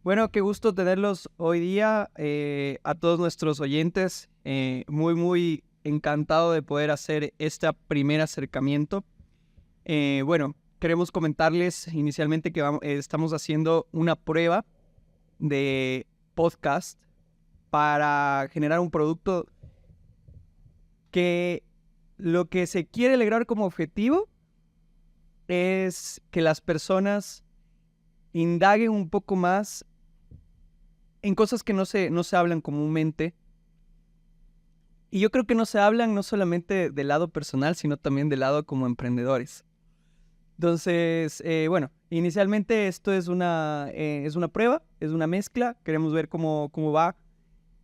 Bueno, qué gusto tenerlos hoy día, a todos nuestros oyentes. Muy encantado de poder hacer este primer acercamiento. Bueno, queremos comentarles inicialmente que estamos haciendo una prueba de podcast para generar un producto que lo que se quiere lograr como objetivo es que las personas indaguen un poco más en cosas que no se hablan comúnmente. Y yo creo que no se hablan no solamente del lado personal, sino también del lado como emprendedores. Entonces, bueno, inicialmente esto es una prueba, es una mezcla. Queremos ver cómo va,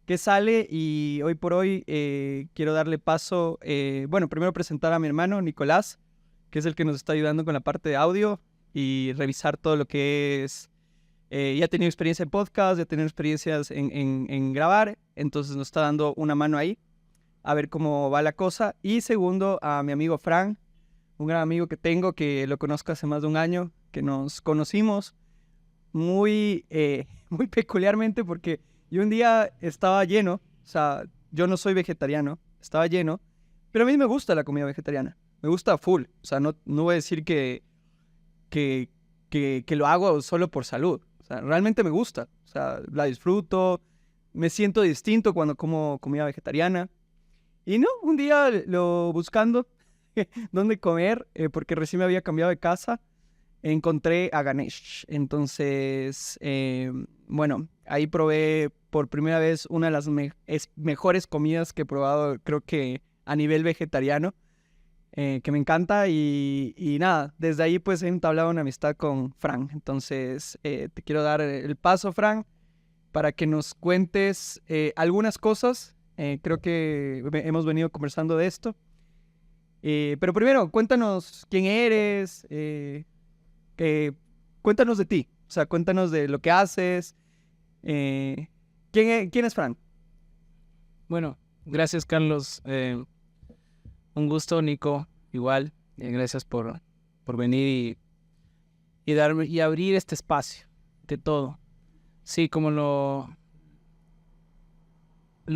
qué sale. Y hoy por hoy quiero darle paso, bueno, primero presentar a mi hermano Nicolás, que es el que nos está ayudando con la parte de audio y revisar todo lo que es. Ya ha tenido experiencia en podcast, ya ha tenido experiencias en grabar, entonces nos está dando una mano ahí, a ver cómo va la cosa. Y segundo, a mi amigo Fran, un gran amigo que tengo, que lo conozco hace más de un año, que nos conocimos muy peculiarmente porque yo un día estaba lleno, o sea, yo no soy vegetariano, estaba lleno, pero a mí me gusta la comida vegetariana, me gusta full, o sea, no voy a decir que, que lo hago solo por salud. O sea, realmente me gusta. O sea, la disfruto. Me siento distinto cuando como comida vegetariana. Y no, un día lo buscando dónde comer, porque recién me había cambiado de casa, encontré a Ganesh. Entonces, bueno, ahí probé por primera vez una de las mejores comidas que he probado, creo que a nivel vegetariano, que me encanta y nada, desde ahí pues he entablado una amistad con Fran. Entonces te quiero dar el paso, Fran, para que nos cuentes algunas cosas. Creo que hemos venido conversando de esto. Pero primero, cuéntanos quién eres, eh, cuéntanos de ti, o sea, cuéntanos de lo que haces. ¿Quién es Fran? Bueno, gracias Carlos. Un gusto, Nico. Igual, gracias por venir y abrir este espacio de todo. Sí, como lo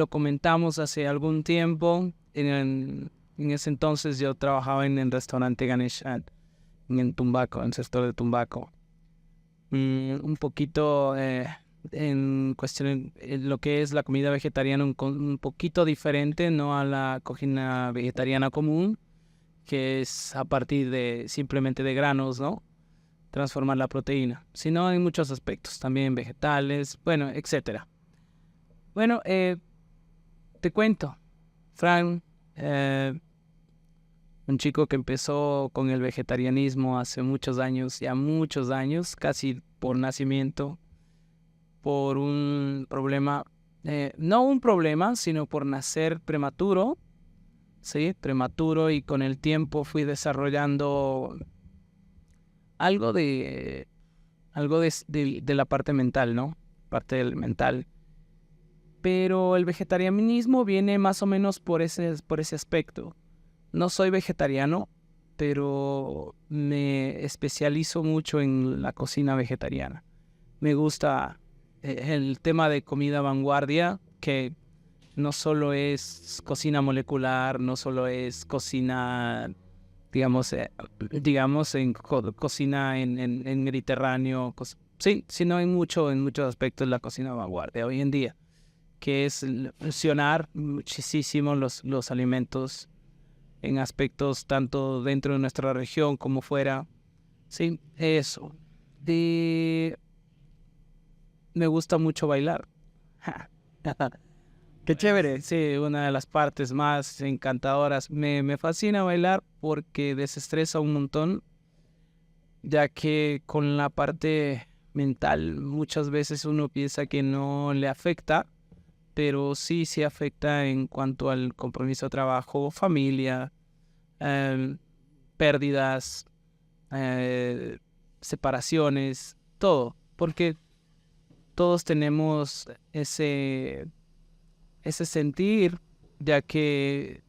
comentamos hace algún tiempo, en ese entonces yo trabajaba en el restaurante Ganesh en Tumbaco, en el sector de Tumbaco. Un poquito en cuestión lo que es la comida vegetariana, un poquito diferente, no a la cocina vegetariana común, que es a partir de simplemente de granos, ¿no? Transformar la proteína, sino en muchos aspectos, también vegetales, bueno, etcétera. Bueno, te cuento, Fran, un chico que empezó con el vegetarianismo hace muchos años, casi por nacimiento, por un problema, no un problema, sino por nacer prematuro, ¿sí? Prematuro, y con el tiempo fui desarrollando algo de la parte mental, ¿no? Parte del mental. Pero el vegetarianismo viene más o menos por ese aspecto. No soy vegetariano, pero me especializo mucho en la cocina vegetariana. Me gusta el tema de comida vanguardia, que no solo es cocina molecular, no solo es cocina, digamos, cocina en Mediterráneo, sí, sino en muchos aspectos la cocina vanguardia hoy en día, que es fusionar muchísimo los alimentos en aspectos tanto dentro de nuestra región como fuera. Sí, eso. Y me gusta mucho bailar. Qué chévere. Sí, una de las partes más encantadoras. Me fascina bailar porque desestresa un montón, ya que con la parte mental muchas veces uno piensa que no le afecta, pero sí afecta en cuanto al compromiso de trabajo, familia, em, pérdidas, eh, separaciones, todo, porque todos tenemos ese sentir, ya que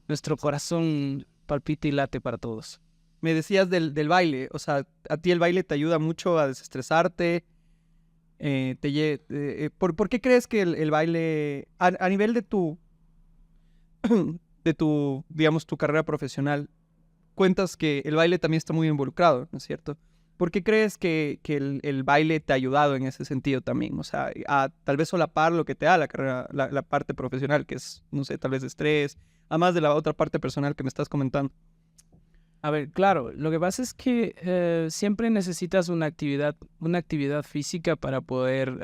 nuestro corazón palpita y late para todos. Me decías del baile, o sea, a ti el baile te ayuda mucho a desestresarte. ¿Por qué crees que el baile, a nivel de tu, digamos, tu carrera profesional, cuentas que el baile también está muy involucrado, ¿no es cierto? ¿Por qué crees que el baile te ha ayudado en ese sentido también? O sea, a tal vez solapar lo que te da la carrera, la parte profesional, que es, no sé, tal vez de estrés, además de la otra parte personal que me estás comentando. A ver, claro, lo que pasa es que siempre necesitas una actividad física para poder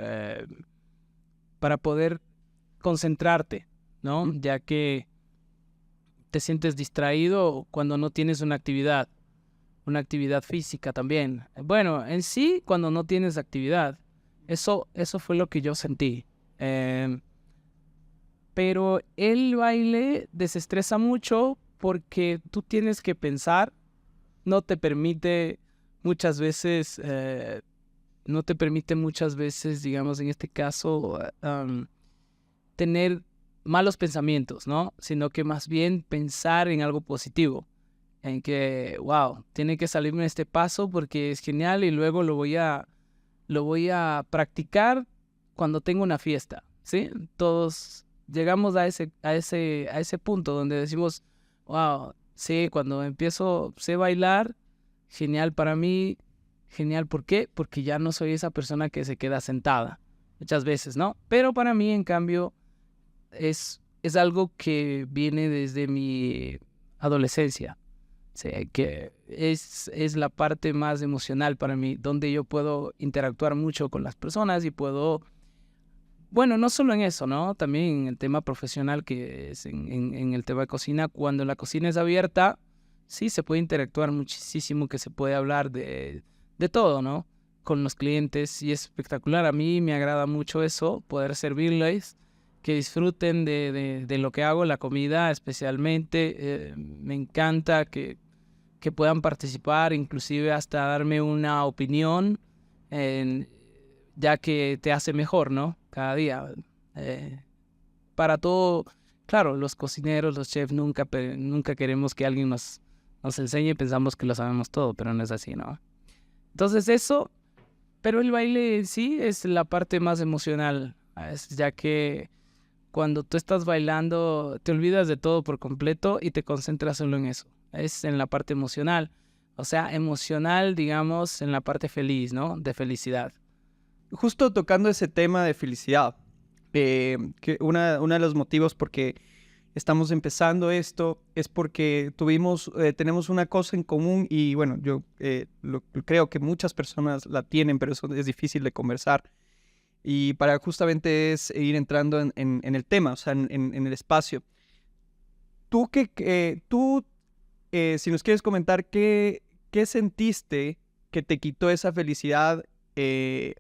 concentrarte, ¿no? Ya que te sientes distraído cuando no tienes una actividad física también. Bueno, en sí, cuando no tienes actividad, eso fue lo que yo sentí. Em, pero el baile desestresa mucho porque tú tienes que pensar, no te permite muchas veces, no te permite muchas veces, digamos, en este caso, tener malos pensamientos, ¿no? Sino que más bien pensar en algo positivo, en que, wow, tiene que salirme este paso porque es genial y luego lo voy a practicar cuando tengo una fiesta, ¿sí? Todos llegamos a ese punto donde decimos, wow, sí, cuando sé bailar, genial para mí, genial, ¿por qué? Porque ya no soy esa persona que se queda sentada, muchas veces, ¿no? Pero para mí, en cambio, es algo que viene desde mi adolescencia. Sí, que es la parte más emocional para mí, donde yo puedo interactuar mucho con las personas y puedo, bueno, no solo en eso, ¿no? También en el tema profesional, que es en el tema de cocina, cuando la cocina es abierta, sí, se puede interactuar muchísimo, que se puede hablar de todo, ¿no? Con los clientes y es espectacular. A mí me agrada mucho eso, poder servirles, que disfruten de lo que hago, la comida especialmente. Me encanta que puedan participar, inclusive hasta darme una opinión, en- ya que te hace mejor, ¿no? Cada día. Eh, para todo, claro, los cocineros, los chefs, nunca queremos que alguien nos enseñe, pensamos que lo sabemos todo, pero no es así, ¿no? Entonces eso, pero el baile en sí es la parte más emocional, ya que cuando tú estás bailando, te olvidas de todo por completo y te concentras solo en eso. Es en la parte emocional. O sea, emocional, digamos, en la parte feliz, ¿no? De felicidad. Justo tocando ese tema de felicidad, que uno de los motivos por que estamos empezando esto es porque tenemos una cosa en común y bueno, yo creo que muchas personas la tienen, pero eso es difícil de conversar. Y para justamente es ir entrando en el tema, o sea, en el espacio. Si nos quieres comentar, ¿qué sentiste que te quitó esa felicidad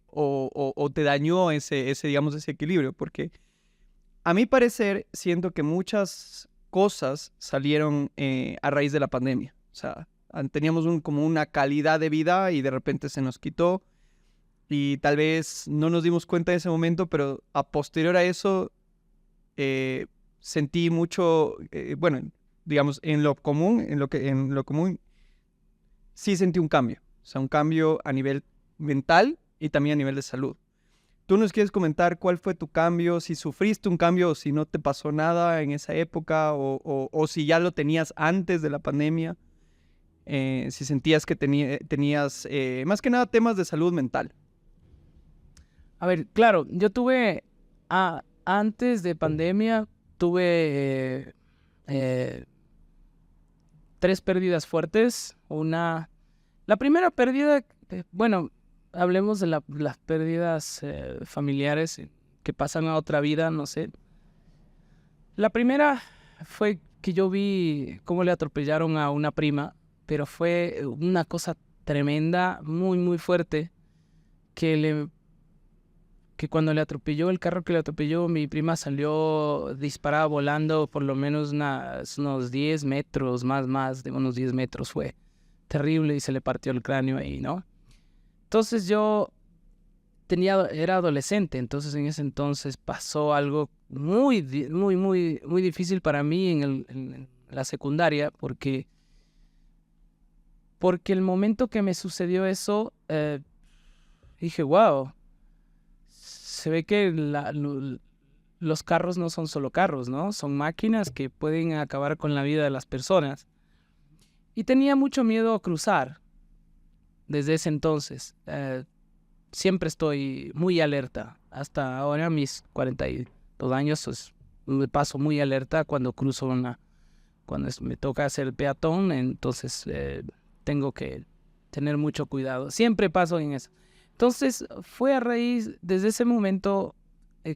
o te dañó digamos, ese equilibrio? Porque a mi parecer, siento que muchas cosas salieron a raíz de la pandemia. O sea, teníamos como una calidad de vida y de repente se nos quitó y tal vez no nos dimos cuenta de ese momento, pero a posterior a eso eh, sentí mucho, bueno, digamos, en lo común sí sentí un cambio. O sea, un cambio a nivel mental y también a nivel de salud. ¿Tú nos quieres comentar cuál fue tu cambio? Si sufriste un cambio o si no te pasó nada en esa época o si ya lo tenías antes de la pandemia. Si sentías que tenías más que nada temas de salud mental. A ver, claro, yo antes de pandemia, tuve eh, tres pérdidas fuertes. La primera pérdida, bueno, hablemos de las pérdidas familiares que pasan a otra vida, no sé. La primera fue que yo vi cómo le atropellaron a una prima, pero fue una cosa tremenda, muy, muy fuerte, que cuando le atropelló el carro que le atropelló, mi prima salió disparada volando por lo menos unos 10 metros, más de unos 10 metros. Fue terrible y se le partió el cráneo ahí, ¿no? Entonces yo era adolescente, entonces en ese entonces pasó algo muy, muy, muy difícil para mí en la secundaria, porque el momento que me sucedió eso, dije, wow, se ve que los carros no son solo carros, ¿no? Son máquinas que pueden acabar con la vida de las personas. Y tenía mucho miedo a cruzar desde ese entonces. Siempre estoy muy alerta. Hasta ahora, mis 42 años, pues, me paso muy alerta cuando cruzo me toca hacer el peatón, entonces tengo que tener mucho cuidado. Siempre paso en eso. Entonces, fue a raíz, desde ese momento,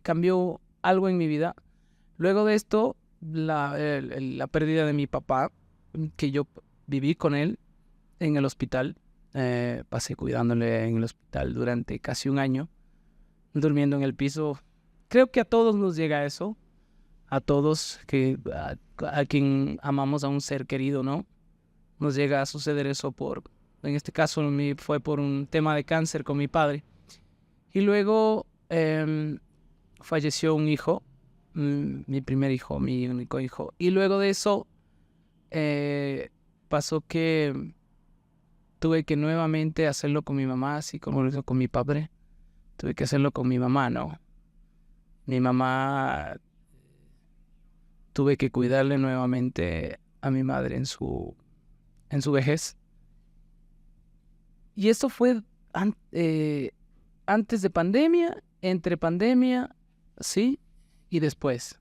cambió algo en mi vida. Luego de esto, la pérdida de mi papá, que yo viví con él en el hospital. Pasé cuidándole en el hospital durante casi un año, durmiendo en el piso. Creo que a todos nos llega eso, a todos a quien amamos a un ser querido, ¿no? Nos llega a suceder eso en este caso fue por un tema de cáncer con mi padre. Y luego falleció un hijo, mi primer hijo, mi único hijo. Y luego de eso pasó que tuve que nuevamente hacerlo con mi mamá, así como lo hizo con mi padre. Tuve que hacerlo con mi mamá, ¿no? Mi mamá, tuve que cuidarle nuevamente a mi madre en su vejez. Y eso fue antes de pandemia, entre pandemia, sí, y después.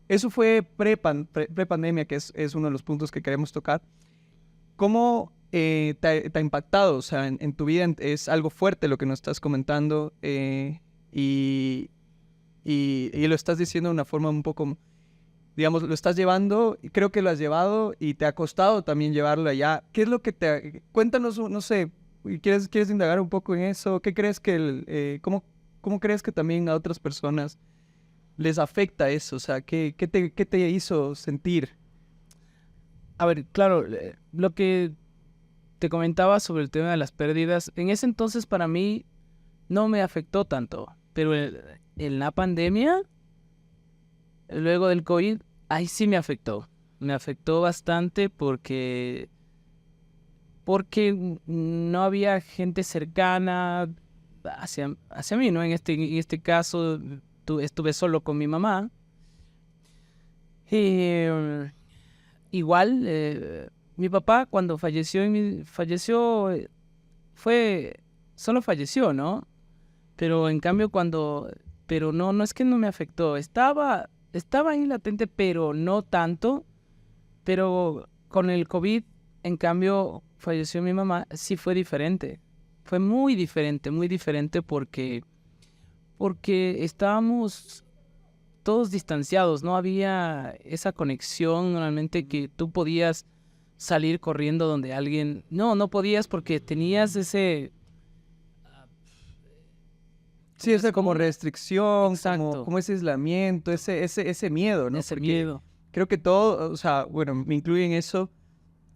Eso fue pre-pandemia, que es uno de los puntos que queremos tocar. ¿Cómo te ha impactado? O sea, en tu vida es algo fuerte lo que nos estás comentando y lo estás diciendo de una forma un poco, digamos, lo estás llevando, y creo que lo has llevado y te ha costado también llevarlo allá. ¿Qué es lo que cuéntanos, no sé, ¿quieres indagar un poco en eso? ¿Qué crees cómo crees que también a otras personas les afecta eso? O sea, ¿qué te hizo sentir? A ver, claro, lo que te comentaba sobre el tema de las pérdidas, en ese entonces para mí no me afectó tanto, pero en la pandemia, luego del COVID, ahí sí me afectó. Me afectó bastante porque no había gente cercana hacia mí, ¿no? En este caso estuve solo con mi mamá. Y igual, mi papá cuando falleció, solo falleció, ¿no? Pero en cambio pero no es que no me afectó, estaba ahí latente, pero no tanto. Pero con el COVID, en cambio, falleció mi mamá, sí fue diferente. Fue muy diferente porque estábamos todos distanciados, no había esa conexión normalmente que tú podías salir corriendo donde alguien... No podías porque tenías ese... Sí, esa como restricción, Exacto. como ese aislamiento, ese miedo, ¿no? Ese Porque miedo. creo que todo, o sea, bueno, me incluye en eso,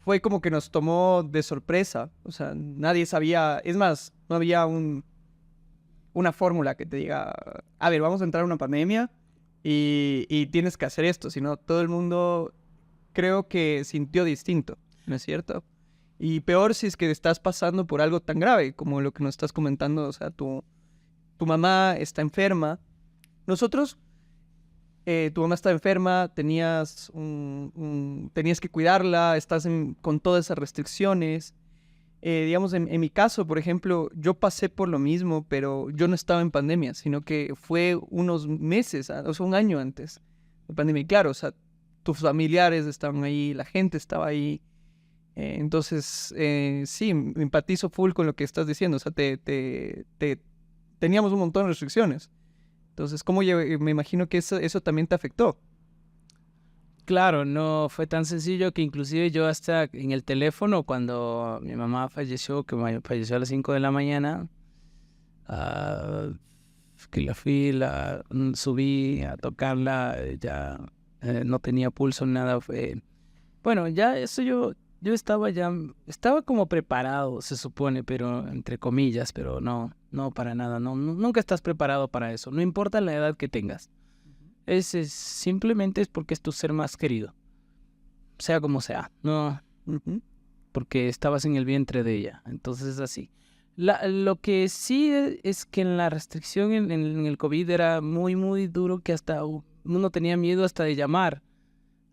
fue como que nos tomó de sorpresa. O sea, nadie sabía, es más, no había una fórmula que te diga, a ver, vamos a entrar a una pandemia y tienes que hacer esto, sino todo el mundo creo que sintió distinto, ¿no es cierto? Y peor si es que estás pasando por algo tan grave como lo que nos estás comentando, o sea, tu mamá está enferma. Nosotros, tu mamá está enferma, tenías que cuidarla, estás con todas esas restricciones. Digamos, en mi caso, por ejemplo, yo pasé por lo mismo, pero yo no estaba en pandemia, sino que fue unos meses, o sea, un año antes de pandemia. Y claro, o sea, tus familiares estaban ahí, la gente estaba ahí. Entonces, sí, me empatizo full con lo que estás diciendo. O sea, teníamos un montón de restricciones. Entonces, me imagino que eso también te afectó. Claro, no fue tan sencillo que inclusive yo hasta en el teléfono, cuando mi mamá falleció, falleció a las 5 de la mañana, que subí a tocarla, ya no tenía pulso, nada. Bueno, ya eso yo estaba como preparado, se supone, pero entre comillas, pero no para nada, nunca estás preparado para eso, no importa la edad que tengas. Simplemente es porque es tu ser más querido, sea como sea, no, Ujú. porque estabas en el vientre de ella, entonces es así. Lo que sí es que en la restricción en el COVID era muy, muy duro, que hasta uno tenía miedo hasta de llamar.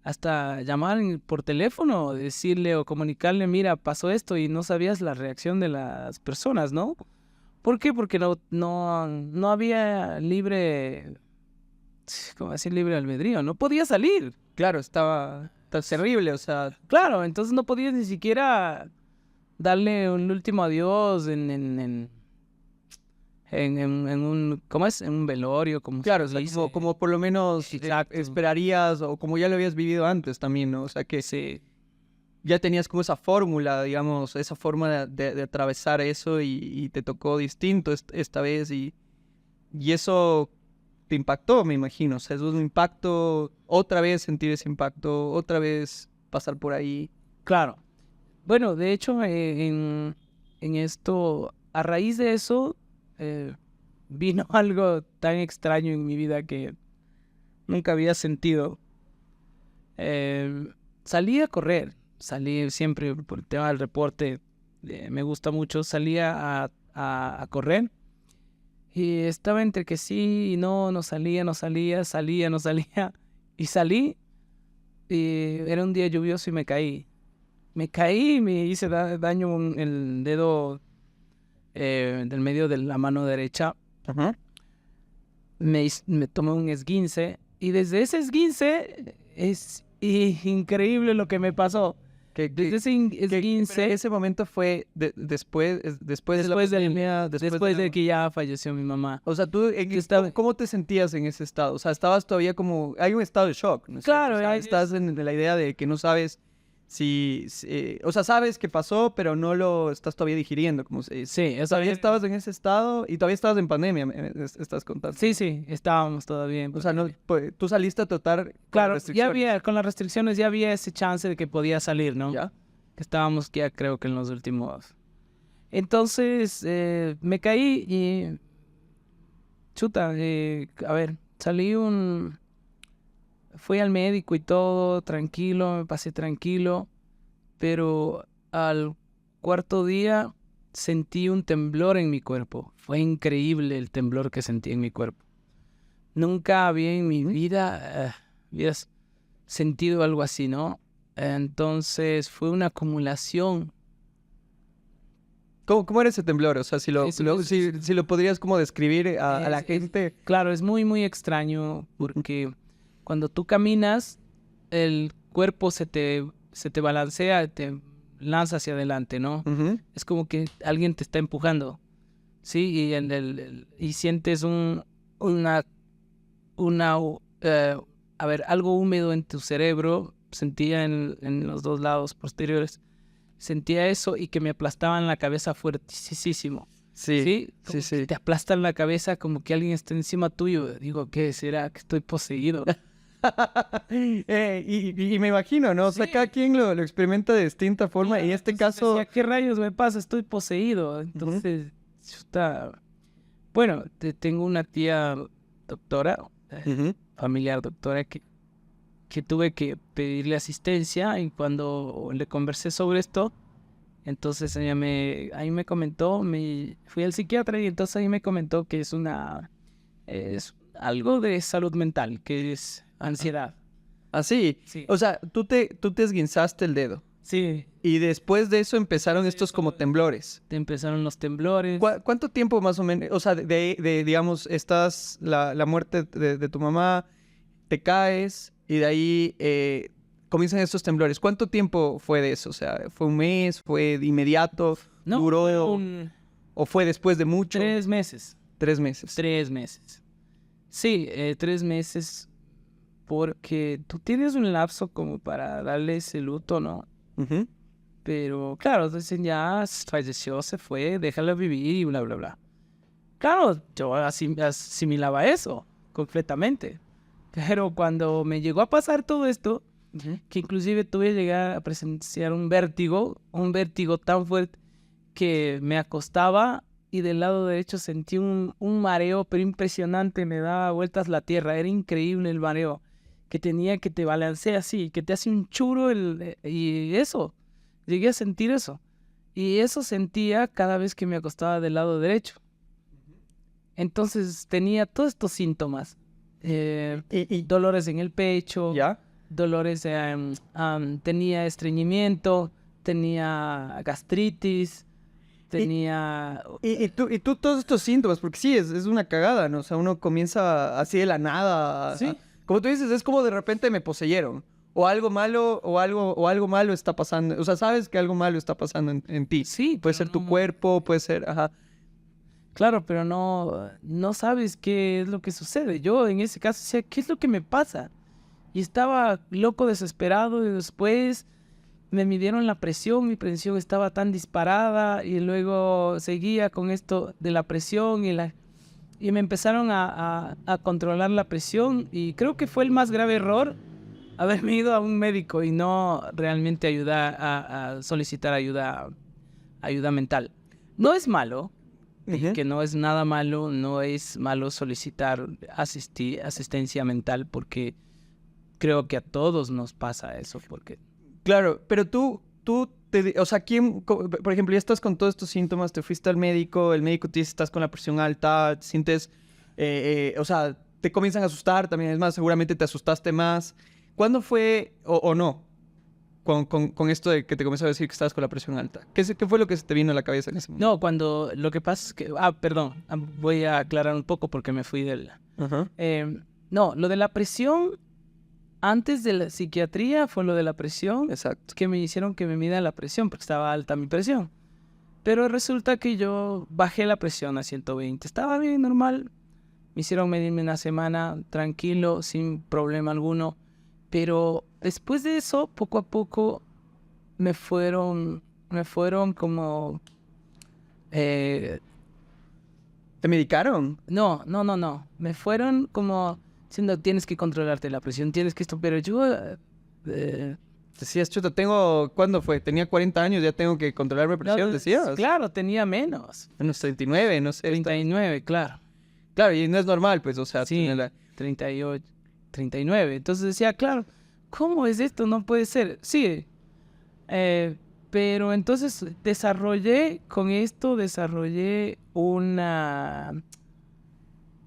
Hasta llamar por teléfono, decirle o comunicarle, mira, pasó esto, y no sabías la reacción de las personas, ¿no? ¿Por qué? Porque no había libre, ¿cómo decir? Libre albedrío, no podía salir. Claro, estaba terrible, o sea, Claro, entonces no podías ni siquiera darle un último adiós en un, ¿cómo es? En un velorio, como claro, o se sea, dice. como por lo menos Exacto. esperarías, o como ya lo habías vivido antes también, ¿no? O sea, que Sí, ya tenías como esa fórmula, digamos, esa forma de atravesar eso, y te tocó distinto esta vez, y eso te impactó, me imagino. O sea, es un impacto, otra vez sentir ese impacto, otra vez pasar por ahí. claro. Bueno, de hecho, en esto, a raíz de eso, vino algo tan extraño en mi vida que nunca había sentido. Salí a correr, salí siempre por el tema del reporte, me gusta mucho, salía a correr, y estaba entre que sí y no, no salía, no salía, salía, no salía, y salí, y era un día lluvioso y me caí. Me caí y me hice daño el dedo del medio de la mano derecha. Ajá. Me tomé un esguince, y desde ese esguince es increíble lo que me pasó. Desde ese Pero esguince, ese momento fue después de la después pandemia, después de que ya falleció mi mamá. O sea, tú, Yo estaba, ¿cómo te sentías en ese estado? O sea, estabas todavía como... Hay un estado de shock, ¿no es cierto? claro, O sea, estás en la idea de que no sabes o sea, sabes que pasó, pero no lo estás todavía digiriendo, como se dice. sí, eso, Todavía estabas en ese estado y todavía estabas en pandemia, estás contando. sí, sí, estábamos todavía en O sea, no, pandemia. pues, tú saliste a tratar con Claro, ya restricciones. había, con las restricciones ya había ese chance de que podía salir, ¿no? ¿Ya? Que estábamos ya creo que en los últimos. Entonces me caí y chuta, a ver, fui al médico y todo, tranquilo, me pasé tranquilo, pero al cuarto día sentí un temblor en mi cuerpo. Fue increíble el temblor que sentí en mi cuerpo. Nunca había en mi vida había sentido algo así, ¿no? Entonces fue una acumulación. ¿Cómo era ese temblor? O sea, si lo, Eso- lo- eso- si lo podrías como describir a la Es- gente. Claro, es muy, muy extraño porque cuando tú caminas, el cuerpo se te balancea, te lanza hacia adelante, ¿no? Ujú. Es como que alguien te está empujando, ¿sí? Y, y sientes a ver, algo húmedo en tu cerebro. Sentía en los dos lados posteriores. Sentía eso y que me aplastaban la cabeza fuertísimo. Sí, ¿Sí? sí, Como que sí. te aplastan la cabeza como que alguien está encima tuyo. Digo, ¿qué será? Que estoy poseído. Y me imagino, ¿no? O sea, Sí. cada quien lo experimenta de distinta forma. Y en este Entonces caso, decía, ¿qué rayos me pasa? Estoy poseído. Entonces, chuta. Bueno, tengo una tía doctora, ujú, familiar doctora, que tuve que pedirle asistencia, y cuando le conversé sobre esto, entonces ahí me comentó, fui al psiquiatra, y entonces ahí me comentó que es algo de salud mental, que es ansiedad. así. Sí, O sea, tú te esguinzaste el dedo. sí, Y después de eso empezaron estos como temblores. te empezaron los temblores. ¿Cuánto tiempo más o menos? O sea, digamos, estás la muerte de tu mamá, te caes y de ahí comienzan estos temblores. ¿Cuánto tiempo fue de eso? O sea, ¿fue un mes? ¿Fue de inmediato? No, ¿Duró? fueron ¿O fue después de mucho? 3 meses. 3 meses. 3 meses. Sí, 3 meses, porque tú tienes un lapso como para darle ese luto, ¿no? Ujú. Pero claro, dicen ya falleció, se fue, déjala vivir y bla, bla, bla. Claro, yo asimilaba eso completamente. Pero cuando me llegó a pasar todo esto, Ujú. que inclusive tuve que llegar a presenciar un vértigo tan fuerte que me acostaba, y del lado derecho sentí un mareo, pero impresionante, me daba vueltas la tierra, era increíble el mareo, que te balancea así, que te hace un churo y eso, llegué a sentir eso. Y eso sentía cada vez que me acostaba del lado derecho. Entonces tenía todos estos síntomas. Dolores en el pecho, ¿Ya? dolores, tenía estreñimiento, tenía gastritis, tenía... Y tú todos estos síntomas, porque sí, es una cagada, ¿no? O sea, uno comienza así de la nada. Sí. Como tú dices, es como de repente me poseyeron. O algo malo, o algo malo está pasando. O sea, sabes que algo malo está pasando en ti. Sí, Puede pero ser tu no- cuerpo, puede ser, ajá. Claro, pero no sabes qué es lo que sucede. Yo en ese caso decía, ¿qué es lo que me pasa? Y estaba loco, desesperado, y después me midieron la presión, mi presión estaba tan disparada, y luego seguía con esto de la presión, y me empezaron a controlar la presión, y creo que fue el más grave error haberme ido a un médico y no realmente ayudar a solicitar ayuda mental. No es malo, Ujú. que no es nada malo, no es malo solicitar asistencia mental, porque creo que a todos nos pasa eso, porque Claro, pero o sea, por ejemplo, ya estás con todos estos síntomas, te fuiste al médico, el médico te dice estás con la presión alta, te sientes, o sea, te comienzan a asustar también, es más, seguramente te asustaste más. ¿Cuándo fue, o no, con esto de que te comenzó a decir que estabas con la presión alta? ¿Qué fue lo que se te vino a la cabeza en ese momento? no, cuando lo que pasa es que, perdón, voy a aclarar un poco porque me fui del... Ajá. No, lo de la presión, antes de la psiquiatría fue lo de la presión, Exacto. que me hicieron que me mida la presión porque estaba alta mi presión. Pero resulta que yo bajé la presión a 120. Estaba bien, normal. Me hicieron medirme una semana, tranquilo, sin problema alguno. Pero después de eso, poco a poco, me fueron como... ¿Te medicaron? no. Me fueron como diciendo, tienes que controlarte la presión, tienes que esto. Pero yo... Decías, chuta, ¿cuándo fue? Tenía 40 años, ya tengo que controlar mi presión, decías. Claro, tenía menos. Unos 39, no sé. 39, claro. Claro, y no es normal, pues, o sea, Sí, tenerla. 38, 39. Entonces decía, claro, ¿cómo es esto? No puede ser. Sí, pero entonces desarrollé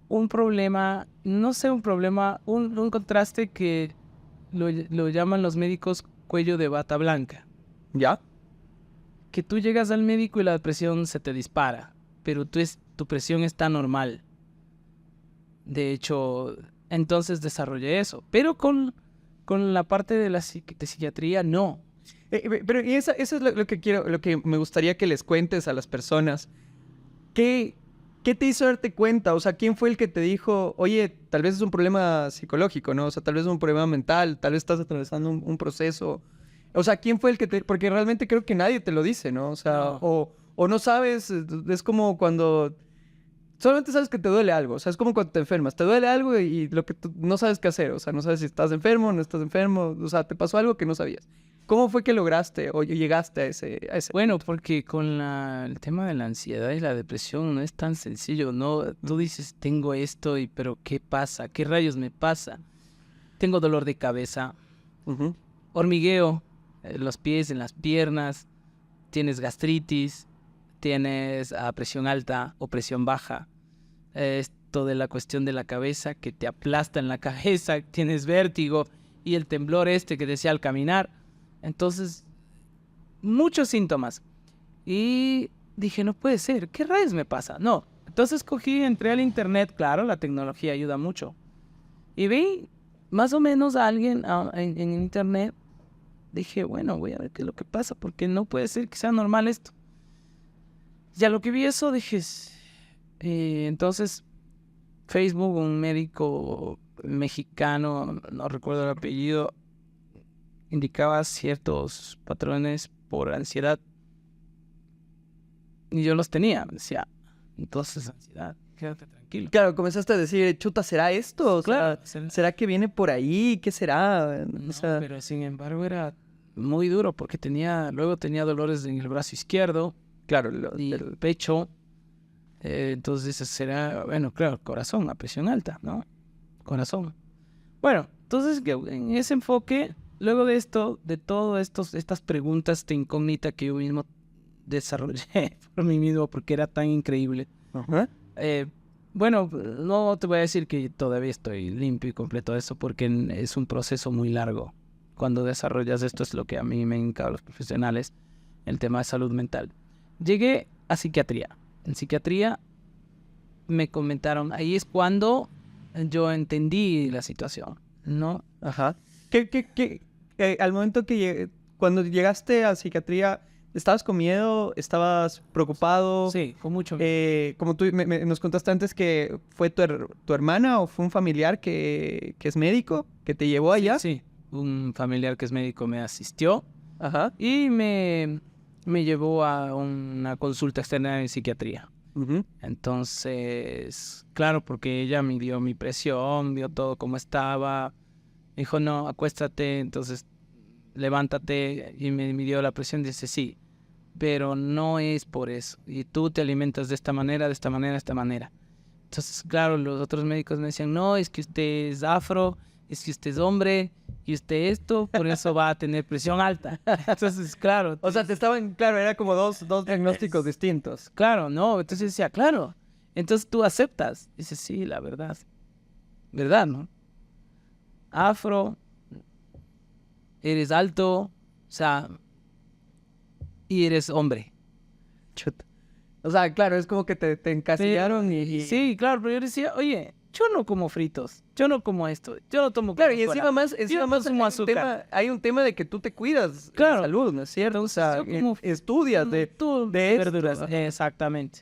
un problema, no sé, un contraste que lo llaman los médicos cuello de bata blanca. ¿Ya? Que tú llegas al médico y la presión se te dispara, pero tu presión está normal. De hecho, entonces desarrollé eso. Pero con la parte de de psiquiatría, no. Pero y eso es lo que quiero, lo que me gustaría que les cuentes a las personas. ¿Qué te hizo darte cuenta? O sea, ¿quién fue el que te dijo, oye, tal vez es un problema psicológico, ¿no? O sea, tal vez es un problema mental, tal vez estás atravesando un proceso. O sea, ¿quién fue el que porque realmente creo que nadie te lo dice, ¿no? O sea, No. o no sabes, es como cuando solamente sabes que te duele algo, o sea, es como cuando te enfermas, te duele algo y lo que no sabes qué hacer, o sea, no sabes si estás enfermo o no estás enfermo, o sea, te pasó algo que no sabías. ¿Cómo fue que lograste o llegaste a ese Bueno, punto? porque con el tema de la ansiedad y la depresión no es tan sencillo, ¿no? Tú dices, tengo esto, pero ¿qué pasa? ¿Qué rayos me pasa? Tengo dolor de cabeza, Ujú. hormigueo en los pies, en las piernas, tienes gastritis, tienes presión alta o presión baja, esto de la cuestión de la cabeza que te aplasta en la cabeza, tienes vértigo y el temblor que decía al caminar. Entonces, muchos síntomas. Y dije, no puede ser, ¿qué rayos me pasa? No. Entonces entré al internet, claro, la tecnología ayuda mucho. Y vi más o menos a alguien en internet. Dije, bueno, voy a ver qué es lo que pasa, porque no puede ser que sea normal esto. Ya lo que vi eso, dije, entonces Facebook, un médico mexicano, no recuerdo el apellido, indicaba ciertos patrones por ansiedad. Y yo los tenía, me decía, entonces ansiedad, quédate tranquilo. Claro, comenzaste a decir, chuta, ¿será esto? O sea, Claro, ¿será que viene por ahí? ¿Qué será? no, O sea, pero sin embargo era muy duro porque luego tenía dolores en el brazo izquierdo claro, y el pecho. Entonces será, bueno, claro, corazón, a presión alta, ¿no? Corazón. Bueno, entonces en ese enfoque, luego de esto, de todas estas preguntas de incógnita que yo mismo desarrollé por mí mismo porque era tan increíble. Ajá. Bueno, no te voy a decir que todavía estoy limpio y completo de eso porque es un proceso muy largo. Cuando desarrollas esto es lo que a mí me encarga a los profesionales, el tema de salud mental. Llegué a psiquiatría. En psiquiatría me comentaron, ahí es cuando yo entendí la situación, ¿no? Ajá. Al momento cuando llegaste a psiquiatría, ¿estabas con miedo? ¿Estabas preocupado? Sí, con mucho miedo. Como tú nos contaste antes que fue tu hermana o fue un familiar que es médico que te llevó allá. Sí, un familiar que es médico me asistió Ajá. y me llevó a una consulta externa en psiquiatría. Ujú. Entonces, claro, porque ella me dio mi presión, vio todo cómo estaba, me dijo, no, acuéstate, entonces levántate, y me midió la presión, dice, sí, pero no es por eso, y tú te alimentas de esta manera, de esta manera, de esta manera. Entonces, claro, los otros médicos me decían, no, es que usted es afro, es que usted es hombre, y usted esto, por eso va a tener presión alta. Entonces, claro. O sea, claro, era como dos diagnósticos distintos. Claro, no, entonces decía, claro, entonces tú aceptas. Dice, sí, la verdad. ¿Verdad, no? Afro, eres alto, o sea, y eres hombre. Chuta. O sea, claro, es como que te encasillaron y... Sí, claro, pero yo decía, oye, yo no como fritos, yo no como esto, yo no tomo Claro, y Coca-Cola, encima más consumo azúcar. hay un tema de que tú te cuidas Claro. de salud, ¿no es cierto? O sea, Entonces, yo como estudias de esto. verduras, exactamente.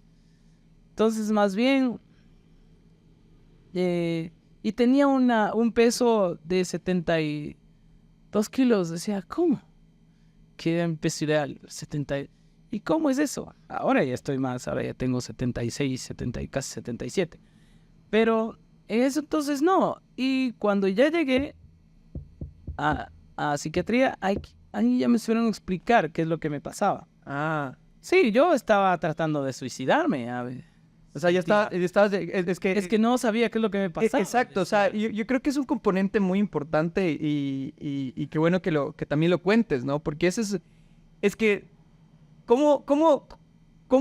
Entonces, más bien, y tenía un peso de 72 kilos. Decía, ¿cómo? Que era un peso ideal, 70. ¿Y cómo es eso? Ahora ya estoy más, ahora ya tengo 76, 70, casi 77. Pero eso entonces no. Y cuando ya llegué a psiquiatría, ahí ya me supieron explicar qué es lo que me pasaba. Ah, Sí, yo estaba tratando de suicidarme. o sea, Es que no sabía qué es lo que me pasaba. exacto, o sea, yo creo que es un componente muy importante y qué bueno que también lo cuentes, ¿no? Porque es que, ¿cómo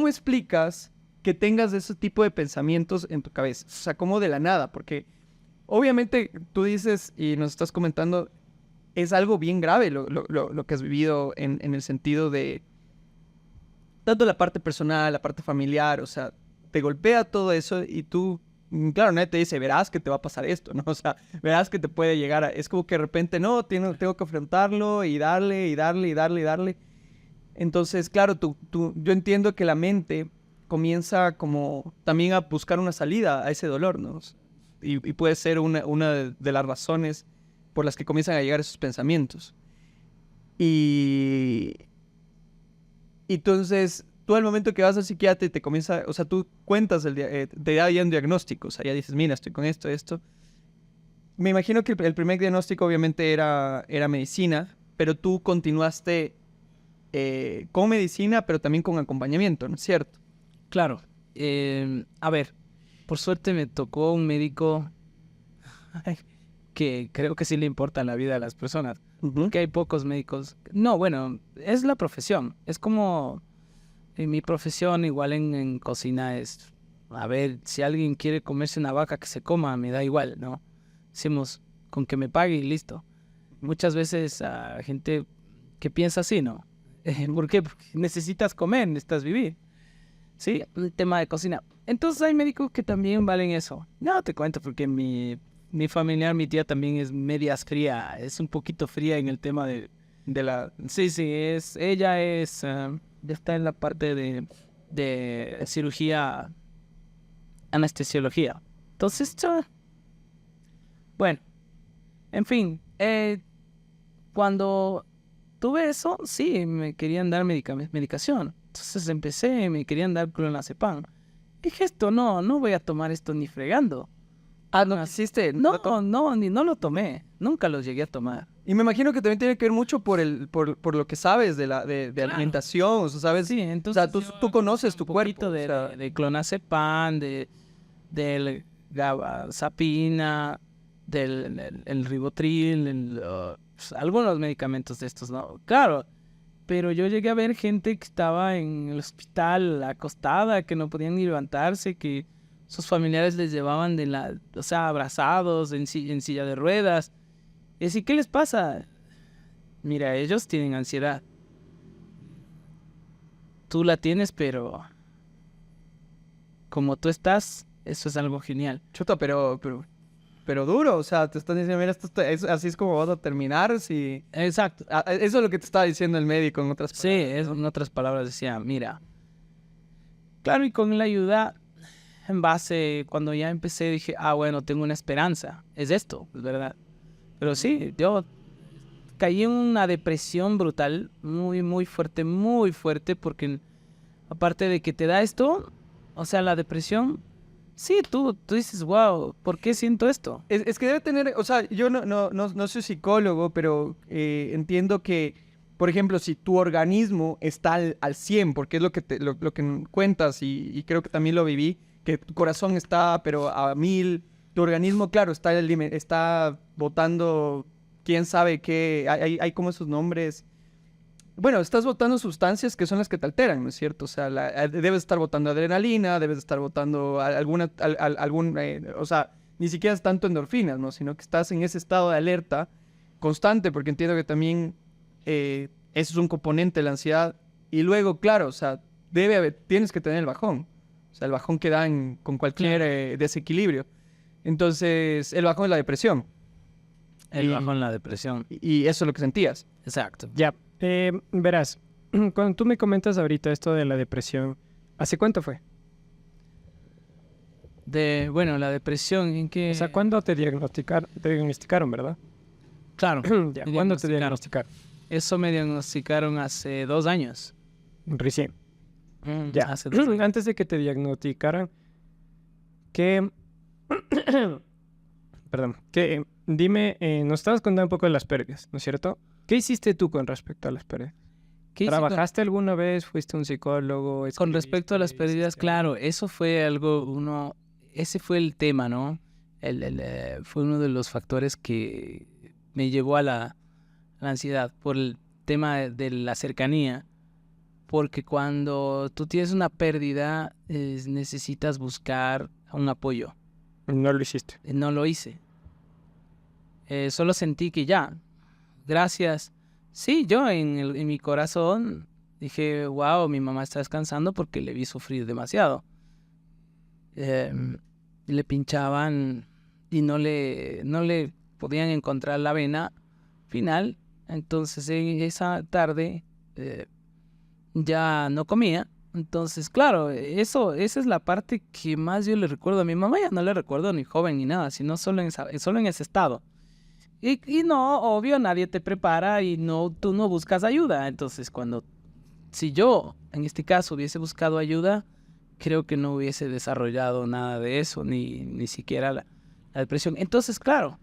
explicas que tengas ese tipo de pensamientos en tu cabeza? O sea, ¿cómo de la nada? Porque obviamente tú dices y nos estás comentando, es algo bien grave lo que has vivido en el sentido de tanto la parte personal, la parte familiar, o sea, te golpea todo eso y tú, claro, nadie te dice, verás que te va a pasar esto, ¿no? O sea, verás que te puede llegar a... Es como que de repente, no, tengo que afrontarlo y darle, y darle, y darle, y darle. Entonces, claro, yo entiendo que la mente comienza como también a buscar una salida a ese dolor, ¿no? Y puede ser una de las razones por las que comienzan a llegar esos pensamientos. Y entonces, tú al momento que vas al psiquiatra y te comienza, o sea, tú cuentas, te da ya un diagnóstico, o sea, ya dices, mira, estoy con esto. Me imagino que el primer diagnóstico obviamente era medicina, pero tú continuaste con medicina, pero también con acompañamiento, ¿no es cierto? Claro. A ver, por suerte me tocó un médico que creo que sí le importa la vida de las personas. Uh-huh. Que hay pocos médicos. No, bueno, es la profesión. Es como en mi profesión, igual en cocina, es, a ver, si alguien quiere comerse una vaca, que se coma, me da igual, ¿no? Decimos, con que me pague y listo. Muchas veces a gente que piensa así, ¿no? ¿Por qué? Porque necesitas comer, necesitas vivir. ¿Sí? El tema de cocina. Entonces hay médicos que también valen eso. No te cuento porque mi familiar, mi tía también es media fría. Es un poquito fría en el tema de la... Sí, ella ya está en la parte de cirugía, anestesiología. Entonces, bueno, en fin, cuando tuve eso, sí, me querían dar medicación. Entonces me querían dar clonazepam. Dije, no voy a tomar esto ni fregando. Ah, ¿no quisiste? No, no lo tomé. Nunca los llegué a tomar. Y me imagino que también tiene que ver mucho por lo que sabes de Claro. alimentación, o sea, ¿sabes? Sí, entonces o sea, tú conoces tu cuerpo. Un poquito o sea, de clonazepam, del gabapina, el ribotril, algunos medicamentos de estos, ¿no? Claro, pero yo llegué a ver gente que estaba en el hospital acostada, que no podían ni levantarse, que sus familiares les llevaban o sea, abrazados en silla de ruedas. Y así, ¿qué les pasa? Mira, ellos tienen ansiedad. Tú la tienes, pero como tú estás, eso es algo genial. Chuta, pero duro, o sea, te están diciendo, mira, así es como vas a terminar, si... Exacto. Eso es lo que te estaba diciendo el médico, en otras Sí, palabras, ¿no? en otras palabras decía, mira, claro, y con la ayuda, en base, cuando ya empecé, dije, bueno, tengo una esperanza, es esto, es verdad. Pero sí, yo caí en una depresión brutal, muy fuerte, porque aparte de que te da esto, o sea, la depresión, sí, tú dices, wow, ¿por qué siento esto? Es que debe tener, o sea, yo no soy psicólogo, pero entiendo que, por ejemplo, si tu organismo está al 100, porque es lo que, lo que cuentas y creo que también lo viví, que tu corazón está, pero a 1000, tu organismo, claro, está botando, quién sabe qué, hay como esos nombres. Bueno, estás botando sustancias que son las que te alteran, ¿no es cierto? O sea, debes estar botando adrenalina, debes estar botando o sea, ni siquiera es tanto endorfinas, ¿no? Sino que estás en ese estado de alerta constante, porque entiendo que también eso es un componente de la ansiedad. Y luego, claro, o sea, tienes que tener el bajón. O sea, el bajón que dan con cualquier desequilibrio. Entonces, el bajón es la depresión. El bajón, la depresión. Y eso es lo que sentías. Exacto. Ya, verás, cuando tú me comentas ahorita esto de la depresión, ¿hace cuánto fue? Bueno, la depresión, ¿en qué? O sea, ¿cuándo te diagnosticaron, verdad? Claro. Ya, me ¿cuándo te diagnosticaron. diagnosticaron? Eso me diagnosticaron hace 2 años. Recién. Ya, Hace 2 años. antes de que te diagnosticaran, ¿qué... Perdón, dime, nos estabas contando un poco de las pérdidas, ¿no es cierto? ¿Qué hiciste tú con respecto a las pérdidas? ¿Qué hice ¿Trabajaste alguna vez? ¿Fuiste a un psicólogo? con respecto a las ¿Escribiste? pérdidas? Claro, eso fue ese fue el tema, ¿no? Fue uno de los factores que me llevó a la ansiedad por el tema de la cercanía. Porque cuando tú tienes una pérdida, necesitas buscar un apoyo. No lo hiciste. No lo hice. Solo sentí que ya, gracias. Sí, yo en mi corazón dije, wow, mi mamá está descansando porque le vi sufrir demasiado. Le pinchaban y no le podían encontrar la vena final. Entonces en esa tarde ya no comía. Entonces, claro, esa es la parte que más yo le recuerdo. A mi mamá ya no le recuerdo ni joven ni nada, sino solo en ese estado. Y no, obvio, nadie te prepara y tú no buscas ayuda. Entonces, si yo, en este caso, hubiese buscado ayuda, creo que no hubiese desarrollado nada de eso, ni siquiera la depresión. Entonces, claro,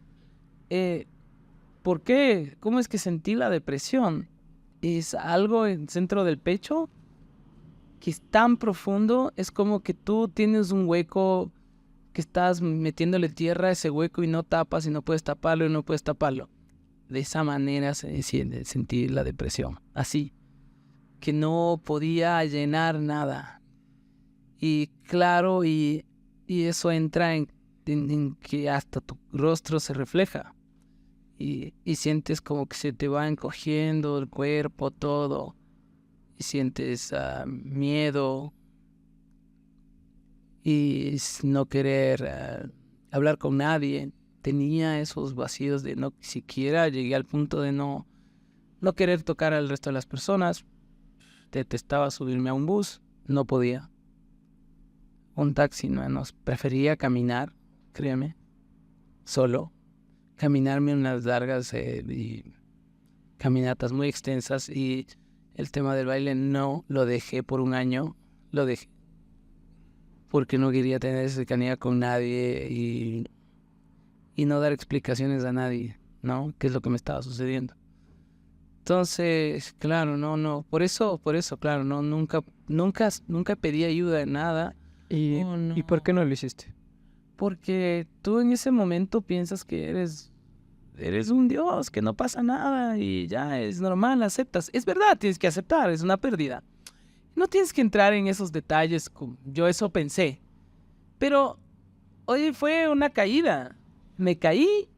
¿por qué? ¿Cómo es que sentí la depresión? Es algo en el centro del pecho que es tan profundo, es como que tú tienes un hueco que estás metiéndole tierra a ese hueco y no tapas y no puedes taparlo y no puedes taparlo. De esa manera sentí la depresión, así, que no podía llenar nada. Y claro, y eso entra en que hasta tu rostro se refleja. Y sientes como que se te va encogiendo el cuerpo, todo. Y sientes miedo y no querer hablar con nadie. Tenía esos vacíos de no siquiera llegué al punto de no querer tocar al resto de las personas. Detestaba subirme a un bus, no podía. Un taxi, no, prefería caminar, créeme, solo. Caminarme unas largas y caminatas muy extensas, y el tema del baile no lo dejé por 1 año, lo dejé porque no quería tener cercanía con nadie y no dar explicaciones a nadie, ¿no? ¿Qué es lo que me estaba sucediendo? Entonces, claro, no, por eso, claro, no, nunca pedí ayuda en nada. ¿Y por qué no lo hiciste? Porque tú en ese momento piensas que eres eres un dios, que no pasa nada y ya es normal, aceptas. Es verdad, tienes que aceptar, es una pérdida. No tienes que entrar en esos detalles, yo eso pensé. Pero, oye, fue una caída. Me caí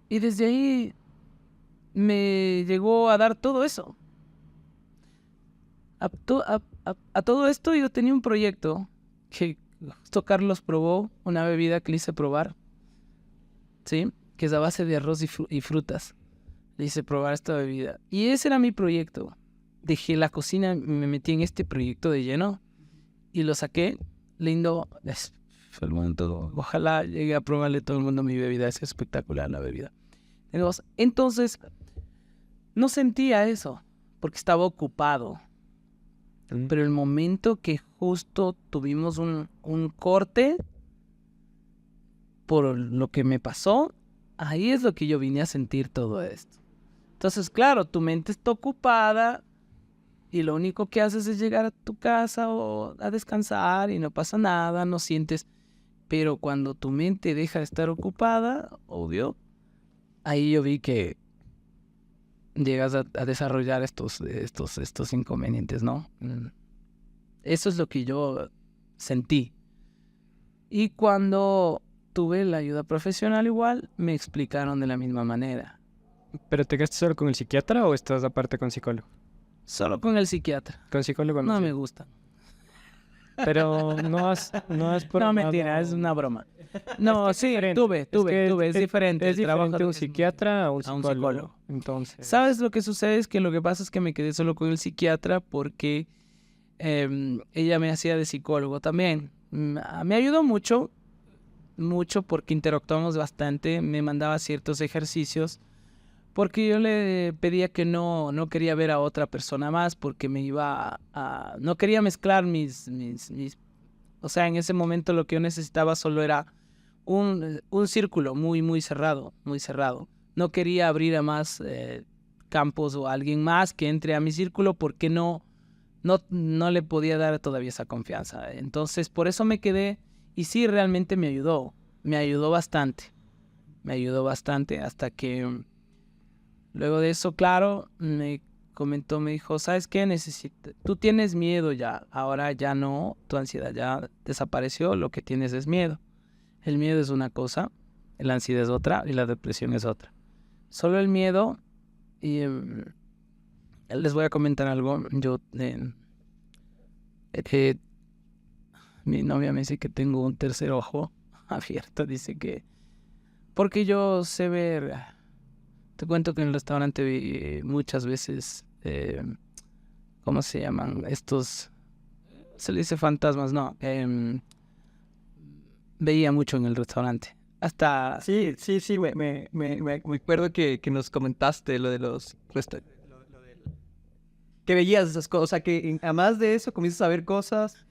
y desde ahí me llegó a dar todo eso. A todo esto yo tenía un proyecto que justo Carlos probó, una bebida que le hice probar, ¿sí? Que es a base de arroz y frutas. Le hice probar esta bebida. Y ese era mi proyecto. Dejé la cocina, me metí en este proyecto de lleno y lo saqué. Lindo. Fue el momento. Ojalá llegue a probarle todo el mundo mi bebida. Es espectacular la bebida. Entonces, no sentía eso porque estaba ocupado. Pero el momento que justo tuvimos un corte por lo que me pasó, ahí es lo que yo vine a sentir todo esto. Entonces, claro, tu mente está ocupada y lo único que haces es llegar a tu casa o a descansar y no pasa nada, no sientes. Pero cuando tu mente deja de estar ocupada, obvio, ahí yo vi que llegas a desarrollar estos inconvenientes, ¿no? Eso es lo que yo sentí. Y cuando tuve la ayuda profesional igual, me explicaron de la misma manera. ¿Pero te quedaste solo con el psiquiatra o estás aparte con psicólogo? Solo con el psiquiatra. Con psicólogo No no. me gusta. Pero no has No, mentira, es una broma. No, sí, tuve, es diferente. Es el trabajo diferente de un psiquiatra a un a un psicólogo. psicólogo. Entonces, ¿Sabes lo que sucede? Es que lo que pasa es que me quedé solo con el psiquiatra porque ella me hacía de psicólogo también. Me ayudó mucho porque interactuamos bastante, me mandaba ciertos ejercicios, porque yo le pedía que no quería ver a otra persona más, porque me iba no quería mezclar mis... O sea, en ese momento lo que yo necesitaba solo era un círculo muy, muy cerrado, muy cerrado. No quería abrir a más campos o a alguien más que entre a mi círculo, porque no le podía dar todavía esa confianza. Entonces, por eso me quedé. Y sí, realmente me ayudó bastante. Me ayudó bastante hasta que luego de eso, claro, me comentó, me dijo, ¿sabes qué? Tú tienes miedo ya, ahora ya no, tu ansiedad ya desapareció, lo que tienes es miedo. El miedo es una cosa, la ansiedad es otra y la depresión es otra. Solo el miedo, y les voy a comentar algo, mi novia me dice que tengo un tercer ojo abierto, dice que... Porque yo sé ver... Te cuento que en el restaurante vi muchas veces... ¿cómo se llaman? Estos... Se le dice fantasmas, no. Veía mucho en el restaurante. Hasta... Sí, me acuerdo que nos comentaste lo de los... Que veías esas cosas, o sea, que además de eso comienzas a ver cosas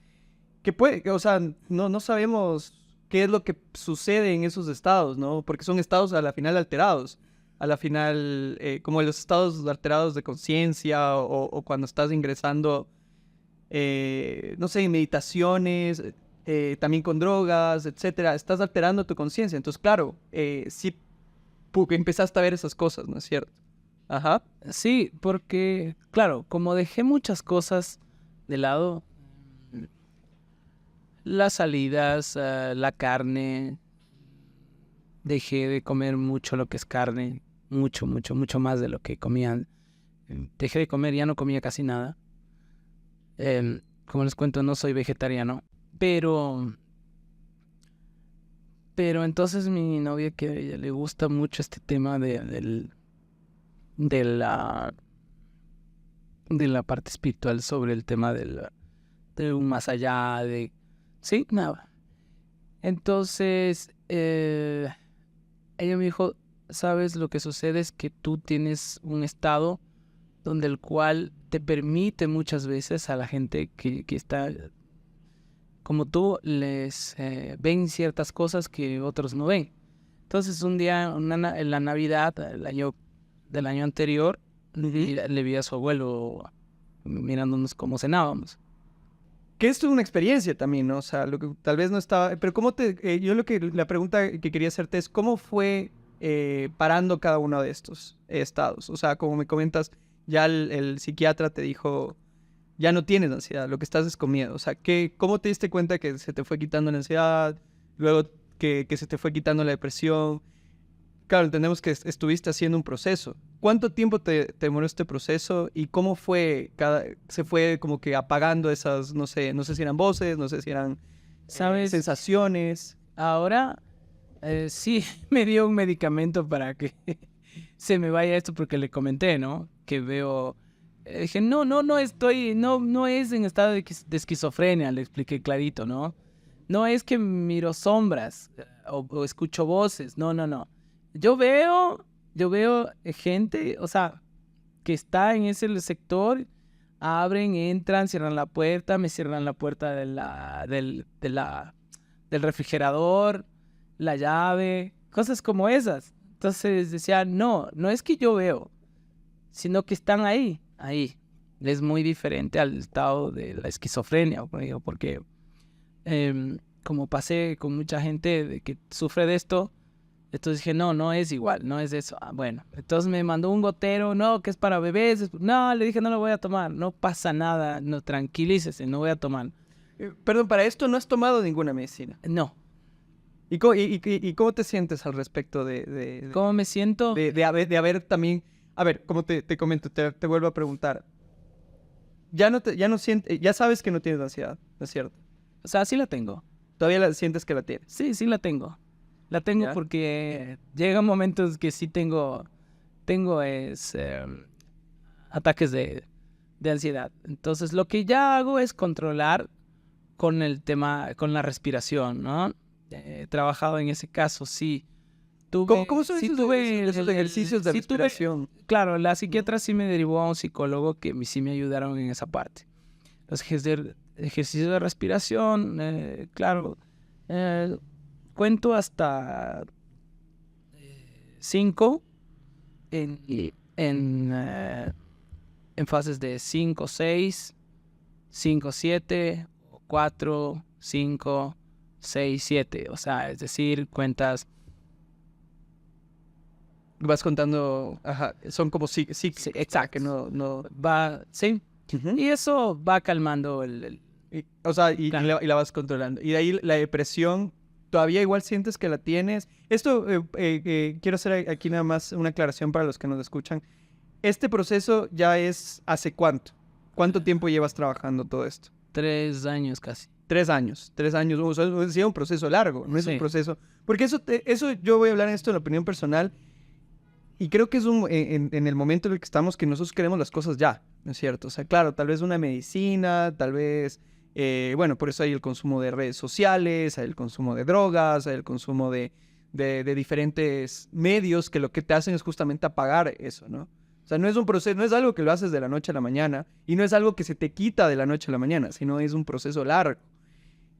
que o sea, no sabemos qué es lo que sucede en esos estados, ¿no? Porque son estados a la final alterados, a la final como los estados alterados de conciencia o cuando estás ingresando, no sé, en meditaciones, también con drogas, etcétera, estás alterando tu conciencia. Entonces, claro, sí, empezaste a ver esas cosas, ¿no es cierto? Ajá. Sí, porque, claro, como dejé muchas cosas de lado, las salidas, la carne, dejé de comer mucho lo que es carne, mucho más de lo que comían. Dejé de comer, ya no comía casi nada. Como les cuento, no soy vegetariano, pero entonces mi novia, que a ella le gusta mucho este tema de la parte espiritual, sobre el tema de un más allá, sí, nada. Entonces, ella me dijo, ¿sabes? Lo que sucede es que tú tienes un estado donde el cual te permite muchas veces a la gente que está como tú, les ven ciertas cosas que otros no ven. Entonces, un día, en la Navidad del año anterior, le vi a su abuelo mirándonos cómo cenábamos. Que esto es una experiencia también, ¿no? O sea, lo que tal vez no estaba... Pero la pregunta que quería hacerte es, ¿cómo fue parando cada uno de estos estados? O sea, como me comentas, ya el psiquiatra te dijo, ya no tienes ansiedad, lo que estás es con miedo. O sea, ¿cómo te diste cuenta que se te fue quitando la ansiedad, luego que se te fue quitando la depresión? Claro, entendemos que estuviste haciendo un proceso. ¿Cuánto tiempo te demoró este proceso y cómo fue se fue como que apagando esas, no sé si eran voces, no sé si eran ¿Sabes? sensaciones? Ahora sí me dio un medicamento para que se me vaya esto porque le comenté, ¿no? Que veo... dije, no estoy, no es en estado de esquizofrenia, le expliqué clarito, ¿no? No es que miro sombras o escucho voces, no. Yo veo gente, o sea, que está en ese sector, abren, entran, cierran la puerta, me cierran la puerta del refrigerador, la llave, cosas como esas. Entonces decía, no es que yo veo, sino que están ahí. Es muy diferente al estado de la esquizofrenia, porque como pasé con mucha gente que sufre de esto, entonces dije, no es igual, no es eso. Bueno, entonces me mandó un gotero, no, que es para bebés. No, le dije, no lo voy a tomar, no pasa nada, no, tranquilícese, no voy a tomar. Perdón, para esto no has tomado ninguna medicina. No. ¿Y cómo te sientes al respecto ¿Cómo me siento? de haber también... A ver, como te comento, te vuelvo a preguntar. Ya no sientes, ya sabes que no tienes ansiedad, ¿no es cierto? O sea, sí la tengo. ¿Todavía sientes que la tienes? Sí la tengo. La tengo ¿Ya? porque llegan momentos que sí tengo ataques de ansiedad. Entonces, lo que ya hago es controlar con el tema, con la respiración, ¿no? He trabajado en ese caso, sí. ¿Cómo son esos ejercicios de respiración? Claro, la psiquiatra sí me derivó a un psicólogo que sí me ayudaron en esa parte. Los ejercicios de respiración, claro, cuento hasta 5 en fases de 5, 6, 5, 7, 4, 5, 6, 7. O sea, es decir, cuentas... Vas contando, ajá, son como Sí, exacto, que no... Va, sí. Ujú. Y eso va calmando O sea, Claro. y la vas controlando. Y de ahí la depresión, ¿todavía igual sientes que la tienes? Esto, quiero hacer aquí nada más una aclaración para los que nos escuchan. ¿Este proceso ya es hace cuánto? ¿Cuánto tiempo llevas trabajando todo esto? 3 años casi. 3 años. 3 años. O sea, es un proceso largo, no es un Sí. proceso... Porque eso yo voy a hablar en esto en la opinión personal. Y creo que es en el momento en el que estamos que nosotros queremos las cosas ya, ¿no es cierto? O sea, claro, tal vez una medicina, tal vez, bueno, por eso hay el consumo de redes sociales, hay el consumo de drogas, hay el consumo de diferentes medios que lo que te hacen es justamente apagar eso, ¿no? O sea, no es un proceso, no es algo que lo haces de la noche a la mañana y no es algo que se te quita de la noche a la mañana, sino es un proceso largo.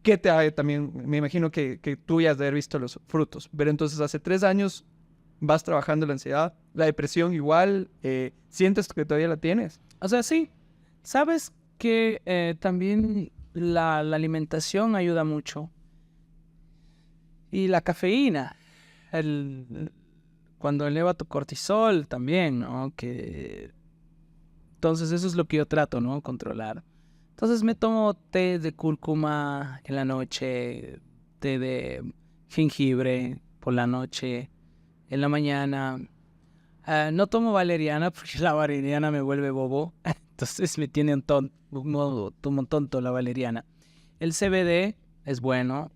Que también, me imagino que tú ya has de haber visto los frutos. Pero entonces hace 3 años vas trabajando la ansiedad, la depresión igual, ¿sientes que todavía la tienes? O sea, sí. Sabes que también la alimentación ayuda mucho. Y la cafeína. Cuando eleva tu cortisol también, ¿no? Entonces eso es lo que yo trato, ¿no? Controlar. Entonces me tomo té de cúrcuma en la noche, té de jengibre por la noche, en la mañana. No tomo valeriana porque la valeriana me vuelve bobo. Entonces me tiene un modo tonto la valeriana. El CBD es bueno.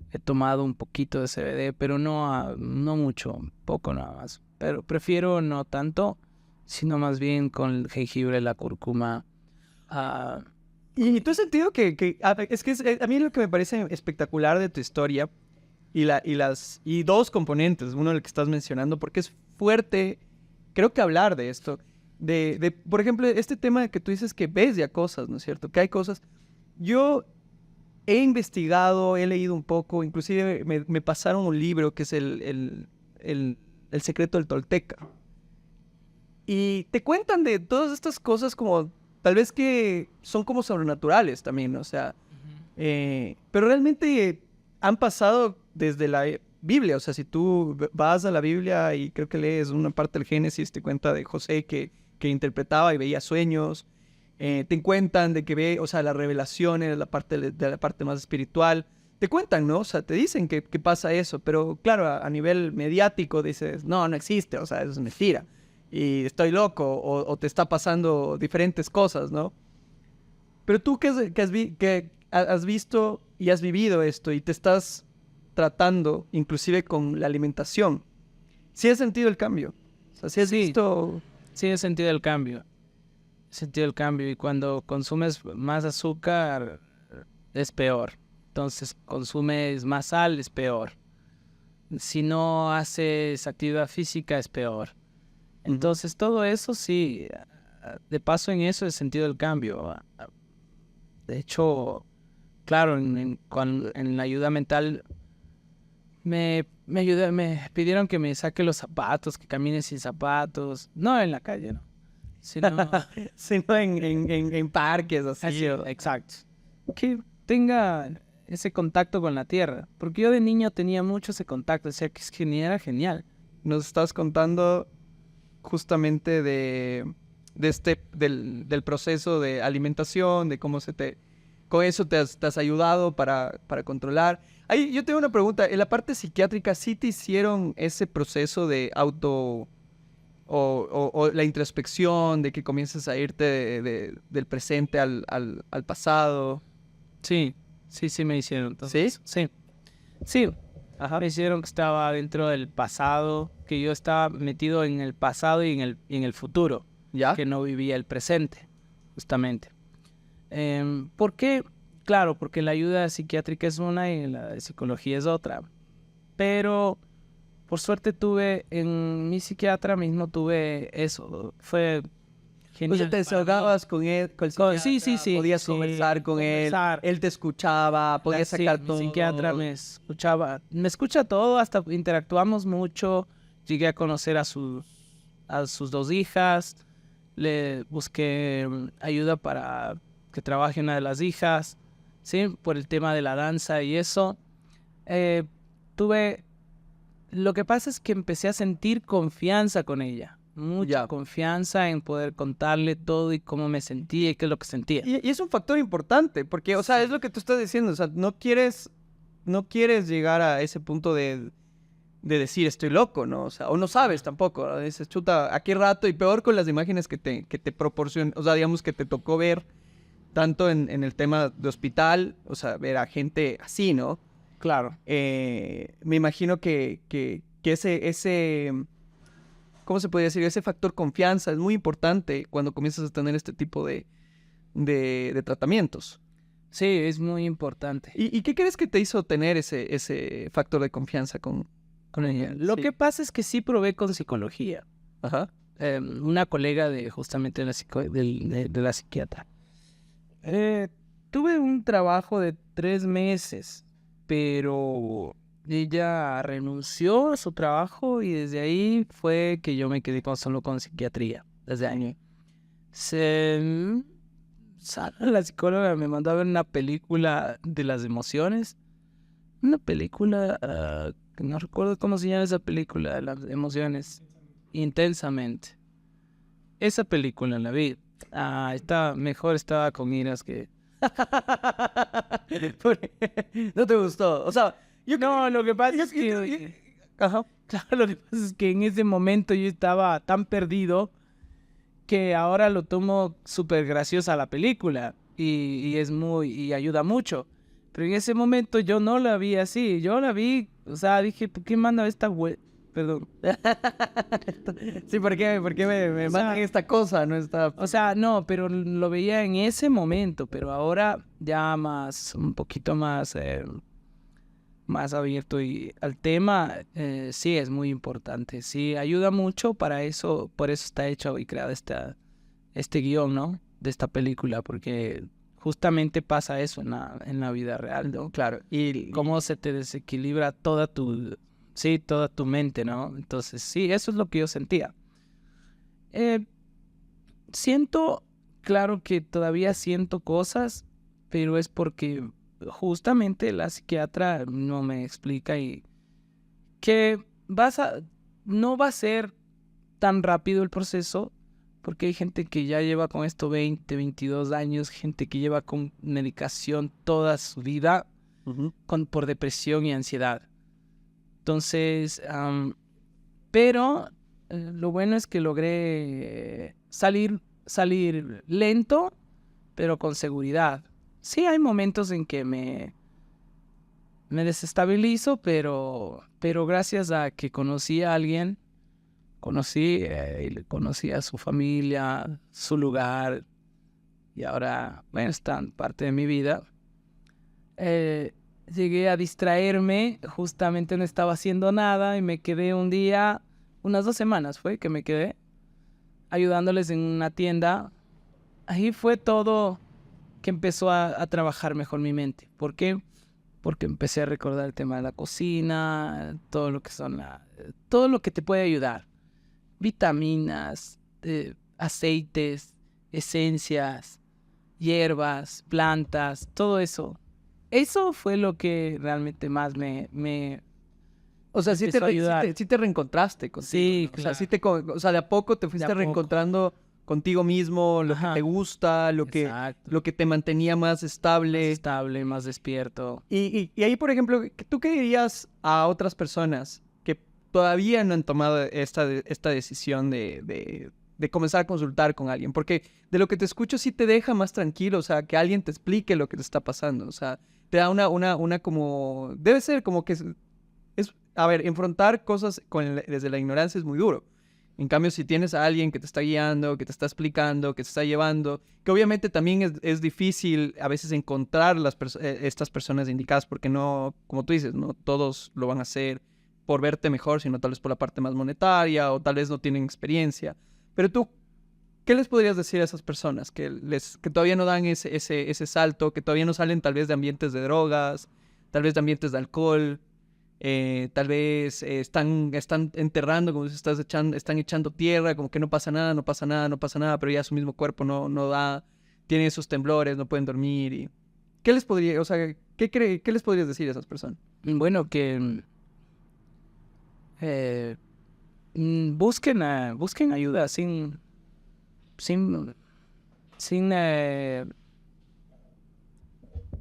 He tomado un poquito de CBD, pero no mucho, poco nada más. Pero prefiero no tanto, sino más bien con el jengibre, la cúrcuma. Y tú has sentido a mí lo que me parece espectacular de tu historia y dos componentes, uno el que estás mencionando, porque es fuerte, creo que hablar de esto, por ejemplo, este tema de que tú dices que ves ya cosas, ¿no es cierto? Que hay cosas. Yo he investigado, he leído un poco, inclusive me pasaron un libro que es el secreto del Tolteca. Y te cuentan de todas estas cosas como, tal vez que son como sobrenaturales también, ¿no? O sea, pero realmente han pasado desde Biblia. O sea, si tú vas a la Biblia y creo que lees una parte del Génesis, te cuenta de José que interpretaba y veía sueños. Te cuentan de que ve, o sea, las revelaciones, de la parte más espiritual. Te cuentan, ¿no? O sea, te dicen que pasa eso, pero claro, a nivel mediático dices, no, no existe, o sea, eso es mentira. Y estoy loco, o te está pasando diferentes cosas, ¿no? Pero tú que has visto y has vivido esto y te estás tratando, inclusive con la alimentación, ¿sí has sentido el cambio? O sea, ¿sí has Sí. visto? Sí, he sentido el cambio. He sentido el cambio. Y cuando consumes más azúcar, es peor. Entonces, consumes más sal, es peor. Si no haces actividad física, es peor. Entonces, todo eso sí. De paso en eso he sentido el cambio. De hecho, claro, en la ayuda mental me pidieron que me saque los zapatos, que camine sin zapatos. No en la calle, ¿no? Sino, Sino en parques, así. así, exacto. Que tenga ese contacto con la tierra. Porque yo de niño tenía mucho ese contacto. O sea, que es que era genial. Nos estás contando justamente del proceso de alimentación, de cómo con eso te has ayudado para controlar. Ahí yo tengo una pregunta. ¿En la parte psiquiátrica sí te hicieron ese proceso de o la introspección, de que comiences a irte del presente al pasado? Sí, sí me hicieron. Entonces, ¿Sí? Sí. Ajá. Me hicieron que estaba dentro del pasado, que yo estaba metido en el pasado y en el futuro, ¿Ya? que no vivía el presente, justamente. ¿Por qué? Claro, porque la ayuda psiquiátrica es una y la de psicología es otra. Pero por suerte en mi psiquiatra mismo tuve eso. Fue O genial. sea, te para mí. desahogabas con él, con el Sí, psiquiatra, podías sí, conversar con conversar. él te escuchaba, podías sacar Mi todo. psiquiatra me escucha todo, hasta interactuamos mucho. Llegué a conocer a sus dos hijas. Le busqué ayuda para que trabaje una de las hijas, ¿sí? Por el tema de la danza y eso. Eh, Lo que pasa es que empecé a sentir confianza con ella. Mucha Ya. confianza en poder contarle todo y cómo me sentía y qué es lo que sentía. Y es un factor importante, porque, o sea, es lo que tú estás diciendo, o sea, no quieres llegar a ese punto de decir estoy loco, ¿no? O sea, o no sabes tampoco, ¿no? Dices, chuta, ¿a qué rato? Y peor con las imágenes que te proporcionan, o sea, digamos que te tocó ver tanto en el tema de hospital, o sea, ver a gente así, ¿no? Claro. Me imagino que ese, ¿cómo se podría decir? Ese factor confianza es muy importante cuando comienzas a tener este tipo de tratamientos. Sí, es muy importante. ¿Y qué crees que te hizo tener ese factor de confianza con ella? Lo Sí. que pasa es que sí probé con psicología. Ajá. Una colega justamente de la psiquiatra. Tuve un trabajo de 3 meses, pero ella renunció a su trabajo y desde ahí fue que yo me quedé solo con psiquiatría, desde ahí. La psicóloga me mandó a ver una película de las emociones. Una película, que no recuerdo cómo se llama esa película, de las emociones. Intensamente. Esa película la vi. Mejor estaba con iras que... ¿No te gustó? O sea, No, lo que pasa es yo- yo- que... Ajá. Claro, lo que pasa es que en ese momento yo estaba tan perdido que ahora lo tomo súper graciosa la película y ayuda mucho. Pero en ese momento yo no la vi así, yo la vi, o sea, dije, ¿por qué manda esta Perdón. Sí, ¿por qué me O sea, mandan esta cosa? No está... O sea, no, pero lo veía en ese momento, pero ahora ya un poquito más abierto y al tema, sí es muy importante, sí ayuda mucho para eso, por eso está hecho y creado este guión, ¿no? De esta película, porque justamente pasa eso en la vida real, ¿no? Claro. Y Cómo se te desequilibra toda tu mente, ¿no? Entonces, sí, eso es lo que yo sentía. Siento, claro que todavía siento cosas, pero es porque justamente la psiquiatra no me explica y que no va a ser tan rápido el proceso, porque hay gente que ya lleva con esto 20, 22 años, gente que lleva con medicación toda su vida por depresión y ansiedad. Entonces, pero lo bueno es que logré salir lento, pero con seguridad. Sí, hay momentos en que me desestabilizo, pero gracias a que conocí a alguien, conocí a su familia, su lugar, y ahora, bueno, están parte de mi vida. Llegué a distraerme, justamente no estaba haciendo nada y me quedé un día, unas 2 semanas fue que me quedé ayudándoles en una tienda. Ahí fue todo que empezó a trabajar mejor mi mente. ¿Por qué? Porque empecé a recordar el tema de la cocina, todo lo que todo lo que te puede ayudar. Vitaminas, aceites, esencias, hierbas, plantas, todo eso. Eso fue lo que realmente más me O sea, empezó a ayudar. sí te reencontraste contigo, Sí, ¿no? O sea, claro. o sea, de a poco te fuiste De a poco. reencontrando contigo mismo, lo que Ajá. te gusta, Exacto. lo que te mantenía más Más estable. estable, más despierto. Y ahí, por ejemplo, ¿tú qué dirías a otras personas que todavía no han tomado esta decisión de comenzar a consultar con alguien? Porque de lo que te escucho sí te deja más tranquilo, o sea, que alguien te explique lo que te está pasando, o sea, te da una como... Debe ser como que a ver, enfrentar cosas desde la ignorancia es muy duro. En cambio, si tienes a alguien que te está guiando, que te está explicando, que te está llevando, que obviamente también es difícil a veces encontrar estas personas indicadas porque no, como tú dices, no todos lo van a hacer por verte mejor, sino tal vez por la parte más monetaria o tal vez no tienen experiencia. Pero tú, ¿qué les podrías decir a esas personas que todavía no dan ese salto, que todavía no salen tal vez de ambientes de drogas, tal vez de ambientes de alcohol? Tal vez están enterrando, como si están echando tierra, como que no pasa nada, no pasa nada, no pasa nada, pero ya su mismo cuerpo no da, tienen esos temblores, no pueden dormir. ¿Qué les podría, o sea, qué les podrías decir a esas personas? Bueno, que busquen ayuda sin sin,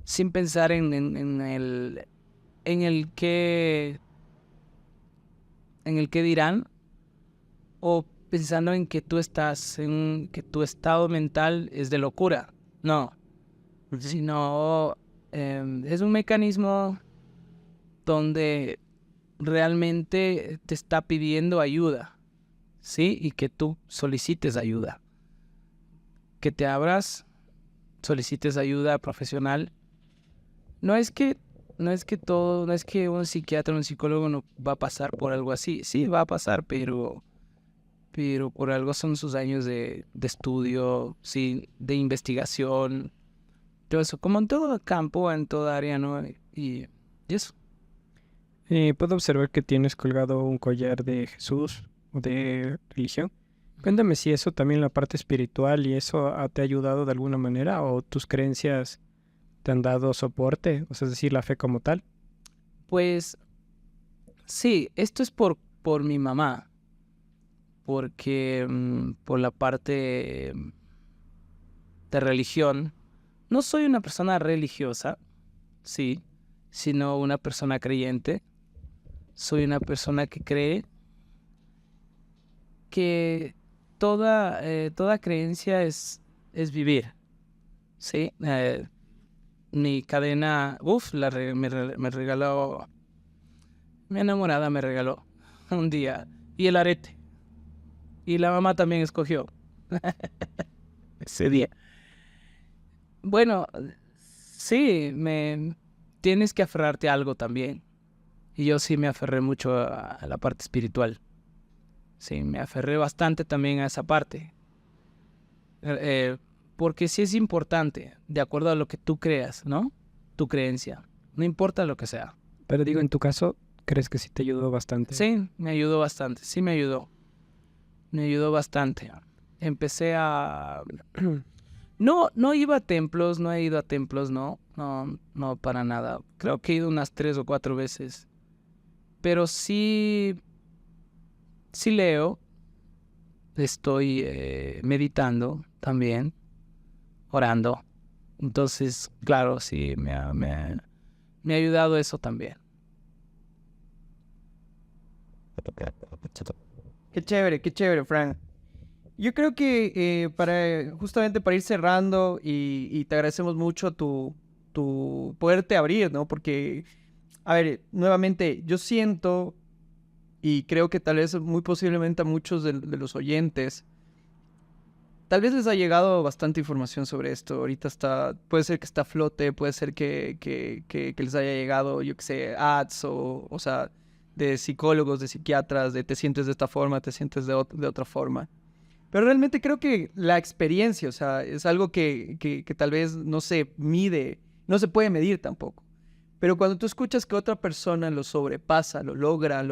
sin pensar en el que dirán, o pensando en que que tu estado mental es de locura. No, sino es un mecanismo donde realmente te está pidiendo ayuda, ¿sí? Y que tú solicites ayuda. Que te abras, solicites ayuda profesional. No es que un psiquiatra o un psicólogo no va a pasar por algo así. Sí, va a pasar, pero por algo son sus años de estudio, sí, de investigación, todo eso, como en todo campo, en toda área, ¿no? Y eso. Puedo observar que tienes colgado un collar de Jesús o de religión. Cuéntame si eso también la parte espiritual y eso te ha ayudado de alguna manera o tus creencias te han dado soporte, o sea, es decir, la fe como tal. Pues sí, esto es por mi mamá, porque por la parte de religión, no soy una persona religiosa, sí, sino una persona creyente. Soy una persona que cree que toda creencia es vivir, ¿sí? Mi cadena, me regaló, mi enamorada me regaló un día, y el arete, y la mamá también escogió ese día. Bueno, sí, tienes que aferrarte a algo también, y yo sí me aferré mucho a la parte espiritual. Sí, me aferré bastante también a esa parte. Porque sí es importante, de acuerdo a lo que tú creas, ¿no? Tu creencia. No importa lo que sea. Pero digo, en tu caso, ¿crees que sí te ayudó bastante? Sí, me ayudó bastante. Sí me ayudó. Me ayudó bastante. Empecé a... No iba a templos, no he ido a templos, no. No, para nada. Creo que he ido unas 3 o 4 veces. pero sí leo, estoy meditando también, orando. Entonces, claro, sí, me ha ayudado eso también. Qué chévere, Frank. Yo creo que justamente para ir cerrando y te agradecemos mucho tu poderte abrir, ¿no? Porque, a ver, nuevamente, yo siento y creo que tal vez muy posiblemente a muchos de los oyentes, tal vez les ha llegado bastante información sobre esto. Ahorita puede ser que está a flote, puede ser que les haya llegado, yo qué sé, ads o sea, de psicólogos, de psiquiatras, de te sientes de esta forma, te sientes de otra forma. Pero realmente creo que la experiencia, o sea, es algo que tal vez no se mide, no se puede medir tampoco. Pero cuando tú escuchas que otra persona lo sobrepasa, lo logra,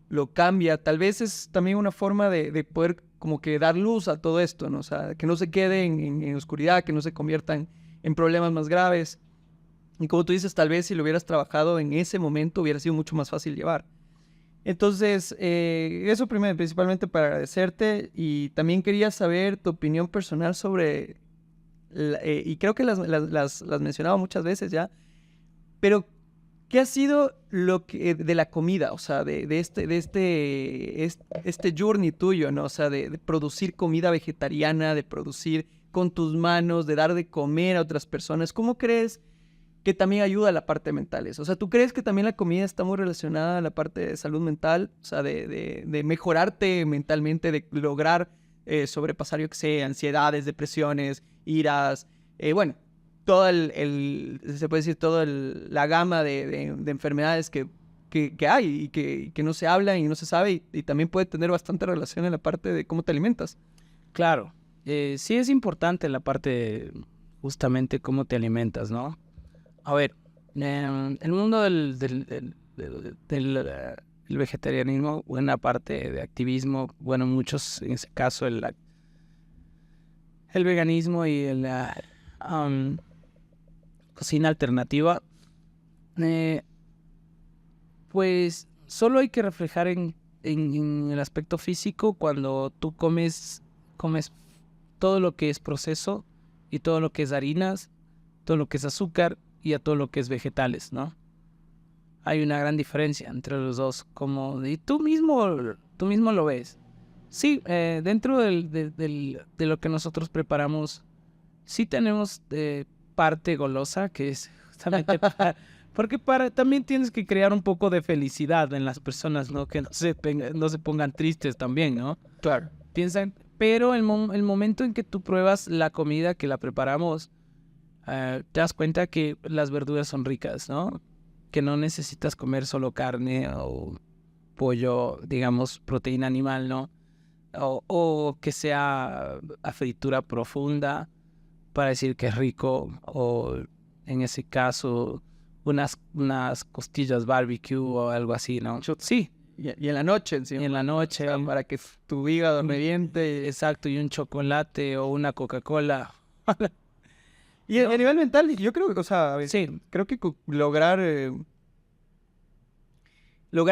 lo cambia, tal vez es también una forma de poder como que dar luz a todo esto, ¿no? O sea, que no se quede en oscuridad, que no se conviertan en problemas más graves. Y como tú dices, tal vez si lo hubieras trabajado en ese momento hubiera sido mucho más fácil llevar. Entonces, eso primero, principalmente para agradecerte y también quería saber tu opinión personal sobre, y creo que las mencionaba muchas veces ya, pero ¿qué ha sido lo que de la comida? O sea, de este journey tuyo, ¿no? O sea, de producir comida vegetariana, de producir con tus manos, de dar de comer a otras personas. ¿Cómo crees que también ayuda a la parte mental eso? O sea, ¿tú crees que también la comida está muy relacionada a la parte de salud mental? O sea, de mejorarte mentalmente, de lograr sobrepasar, yo qué sé, ansiedades, depresiones, iras, bueno, todo se puede decir, toda la gama de enfermedades que hay y que no se hablan y no se sabe y también puede tener bastante relación en la parte de cómo te alimentas. Claro, sí es importante la parte de justamente cómo te alimentas, ¿no? A ver, el mundo el vegetarianismo, buena parte de activismo, bueno, muchos, en ese caso, el veganismo y la cocina alternativa, pues solo hay que reflejar en el aspecto físico cuando tú comes todo lo que es proceso y todo lo que es harinas, todo lo que es azúcar y a todo lo que es vegetales, ¿no? Hay una gran diferencia entre los dos, y tú mismo lo ves. Sí, dentro de lo que nosotros preparamos, sí tenemos parte golosa, que es justamente porque también tienes que crear un poco de felicidad en las personas, ¿no? Que no se pongan tristes también, ¿no? Claro. Pero el momento en que tú pruebas la comida que la preparamos, te das cuenta que las verduras son ricas, ¿no? Que no necesitas comer solo carne o pollo, digamos, proteína animal, ¿no? O que sea a fritura profunda para decir que es rico, o en ese caso unas costillas barbecue o algo así, ¿no? Sí. Y en la noche encima. Y en la noche. O sea, para que tu hígado reviente. Exacto, y un chocolate o una Coca-Cola. Y a nivel mental, yo creo que, o sea, a ver, Sí. creo que lograr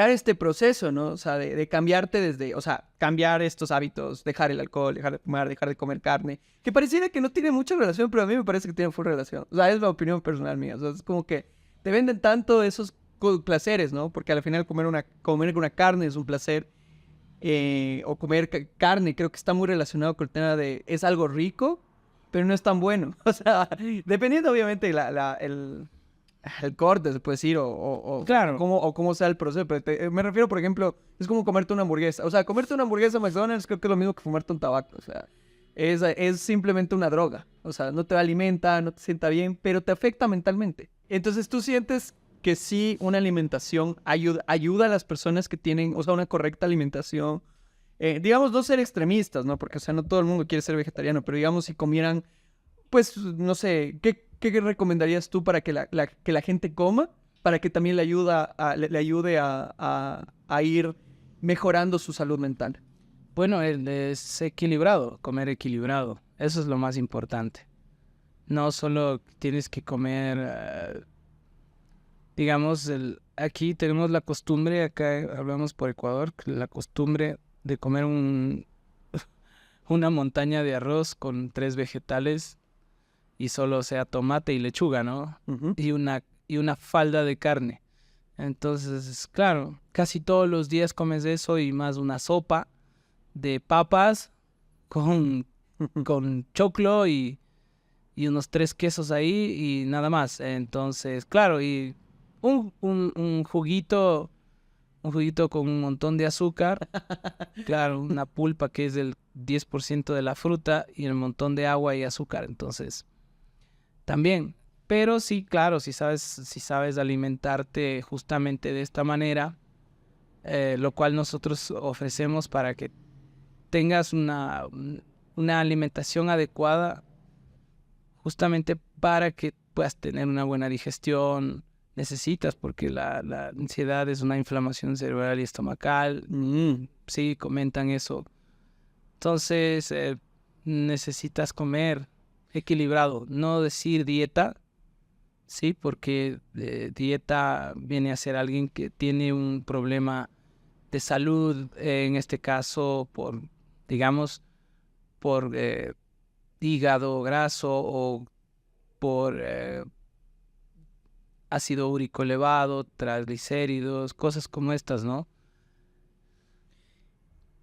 este proceso, ¿no? O sea, de cambiarte o sea, cambiar estos hábitos, dejar el alcohol, dejar de fumar, dejar de comer carne, que pareciera que no tiene mucha relación, pero a mí me parece que tiene full relación. O sea, es la opinión personal mía. O sea, es como que te venden tanto esos placeres, ¿no? Porque al final comer una carne es un placer, o comer carne creo que está muy relacionado con el tema de es algo rico, pero no es tan bueno. O sea, dependiendo obviamente el corte, se puede decir, Claro. cómo sea el proceso. Pero me refiero, por ejemplo, es como comerte una hamburguesa. O sea, comerte una hamburguesa en McDonald's creo que es lo mismo que fumarte un tabaco. O sea, es simplemente una droga. O sea, no te alimenta, no te sienta bien, pero te afecta mentalmente. Entonces tú sientes que sí, una alimentación ayuda a las personas que tienen, o sea, una correcta alimentación. Digamos, no ser extremistas, ¿no? Porque, o sea, no todo el mundo quiere ser vegetariano, pero digamos, si comieran, pues, no sé, ¿qué recomendarías tú para que la gente coma? Para que también le ayude a ir mejorando su salud mental. Bueno, es equilibrado, comer equilibrado. Eso es lo más importante. No solo tienes que comer, digamos, aquí tenemos la costumbre, acá hablamos por Ecuador, la costumbre de comer una montaña de arroz con 3 vegetales y solo sea tomate y lechuga, ¿no? Ujú. Y una falda de carne. Entonces, claro, casi todos los días comes eso y más una sopa de papas con choclo y unos 3 quesos ahí y nada más. Entonces, claro, y un juguito con un montón de azúcar, claro, una pulpa que es del 10% de la fruta y un montón de agua y azúcar. Entonces, también. Pero sí, claro, si sabes alimentarte justamente de esta manera, lo cual nosotros ofrecemos para que tengas una alimentación adecuada, justamente para que puedas tener una buena digestión, necesitas, porque la ansiedad es una inflamación cerebral y estomacal, sí, comentan eso. Entonces, necesitas comer equilibrado, no decir dieta, sí, porque dieta viene a ser alguien que tiene un problema de salud, en este caso digamos, por hígado graso o por ácido úrico elevado, triglicéridos, cosas como estas, ¿no?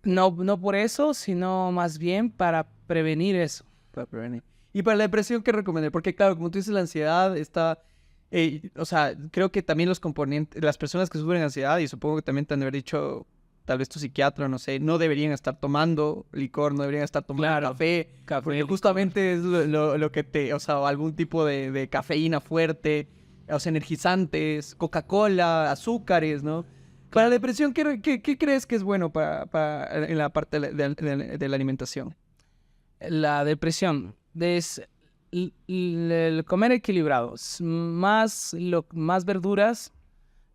No por eso, sino más bien para prevenir eso. Para prevenir. Y para la depresión, ¿qué recomendar? Porque claro, como tú dices, la ansiedad está... o sea, creo que también los componentes, las personas que sufren ansiedad, y supongo que también te han de haber dicho, tal vez tu psiquiatra, no sé, no deberían estar tomando licor, no deberían estar tomando Claro, café, porque licor. justamente es lo que te... O sea, algún tipo de cafeína fuerte, o sea, energizantes, Coca-Cola, azúcares, ¿no? Para la depresión, ¿qué crees que es bueno en la parte de la alimentación? La depresión es el comer equilibrado, más verduras.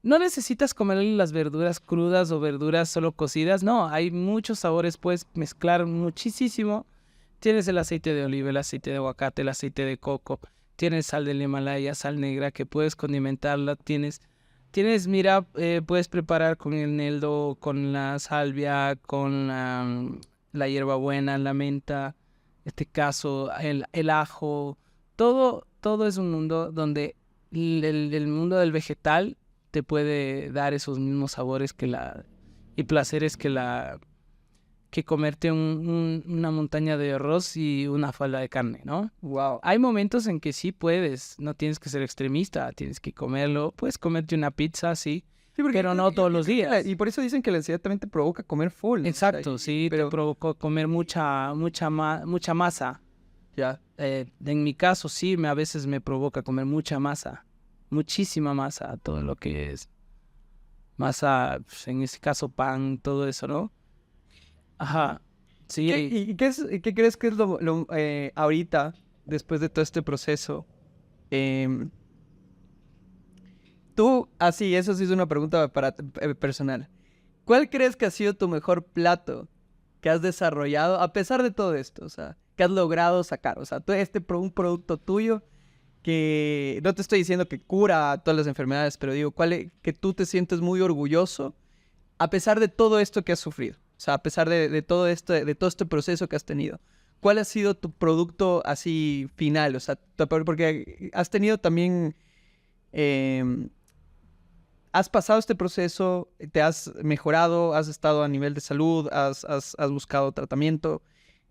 No necesitas comer las verduras crudas o verduras solo cocidas, no, hay muchos sabores, puedes mezclar muchísimo. Tienes el aceite de oliva, el aceite de aguacate, el aceite de coco, tienes sal del Himalaya, sal negra que puedes condimentarla, mira, puedes preparar con el eneldo, con la salvia, con la hierbabuena, la menta, en este caso el ajo, todo es un mundo donde el mundo del vegetal te puede dar esos mismos sabores y placeres que comerte una montaña de arroz y una falda de carne, ¿no? Wow. Hay momentos en que sí puedes, no tienes que ser extremista, tienes que comerlo, puedes comerte una pizza, sí, Sí, porque pero no todos los días. Y por eso dicen que la ansiedad también te provoca comer full. Exacto, O sea, sí, pero te provocó comer mucha masa. ya. En mi caso, sí, a veces me provoca comer mucha masa, muchísima masa, todo lo que es masa, pues, en este caso pan, todo eso, ¿no? Ajá, sí. ¿Qué crees que es ahorita, después de todo este proceso? em, Tú, así, eso sí es una pregunta personal. ¿Cuál crees que ha sido tu mejor plato que has desarrollado a pesar de todo esto? O sea, que has logrado sacar. O sea, un producto tuyo que no te estoy diciendo que cura todas las enfermedades, pero digo, que tú te sientes muy orgulloso a pesar de todo esto que has sufrido. O sea, a pesar de todo este proceso que has tenido. ¿Cuál ha sido tu producto así final? O sea, porque has tenido también... em, has pasado este proceso, te has mejorado, has estado a nivel de salud, has buscado tratamiento,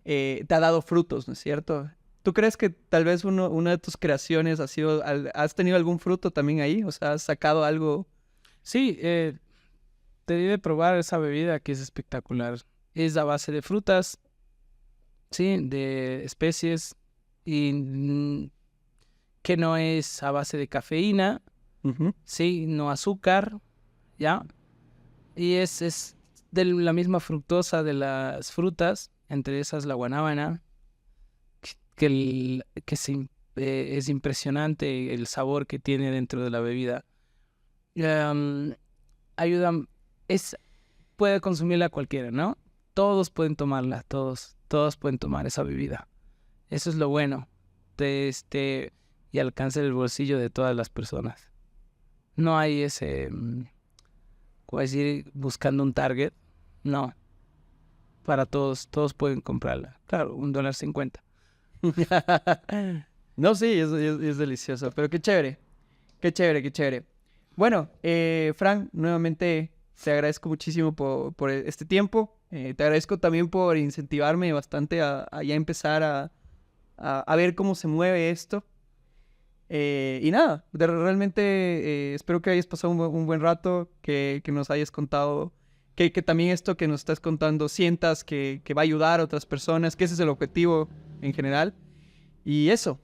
te ha dado frutos, ¿no es cierto? ¿Tú crees que tal vez una de tus creaciones has tenido algún fruto también ahí? O sea, ¿has sacado algo? Sí, debí de probar esa bebida que es espectacular. Es a base de frutas, sí, de especies y que no es a base de cafeína, Ujú. sí, no azúcar, ¿ya? Y es de la misma fructosa de las frutas, entre esas la guanábana, es impresionante el sabor que tiene dentro de la bebida. Em, ayuda, es, puede consumirla cualquiera, ¿no? Todos pueden tomarla, todos pueden tomar esa bebida. Eso es lo bueno y alcanza el bolsillo de todas las personas. no hay ese, ¿cómo decir? Buscando un target. No. Para todos pueden comprarla. Claro, $1.50. No, sí, es delicioso, pero qué chévere. Qué chévere, qué chévere. Bueno, Fran, nuevamente te agradezco muchísimo por este tiempo. Te agradezco también por incentivarme bastante a ya empezar a ver cómo se mueve esto. Y nada, realmente espero que hayas pasado un buen rato, que nos hayas contado, que también esto que nos estás contando sientas que va a ayudar a otras personas, que ese es el objetivo en general. Y eso.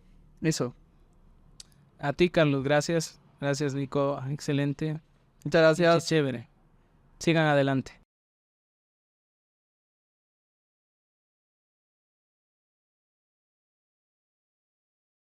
A ti, Carlos, gracias. Gracias, Nico. Excelente. Muchas Qué gracias. chévere. Sigan adelante.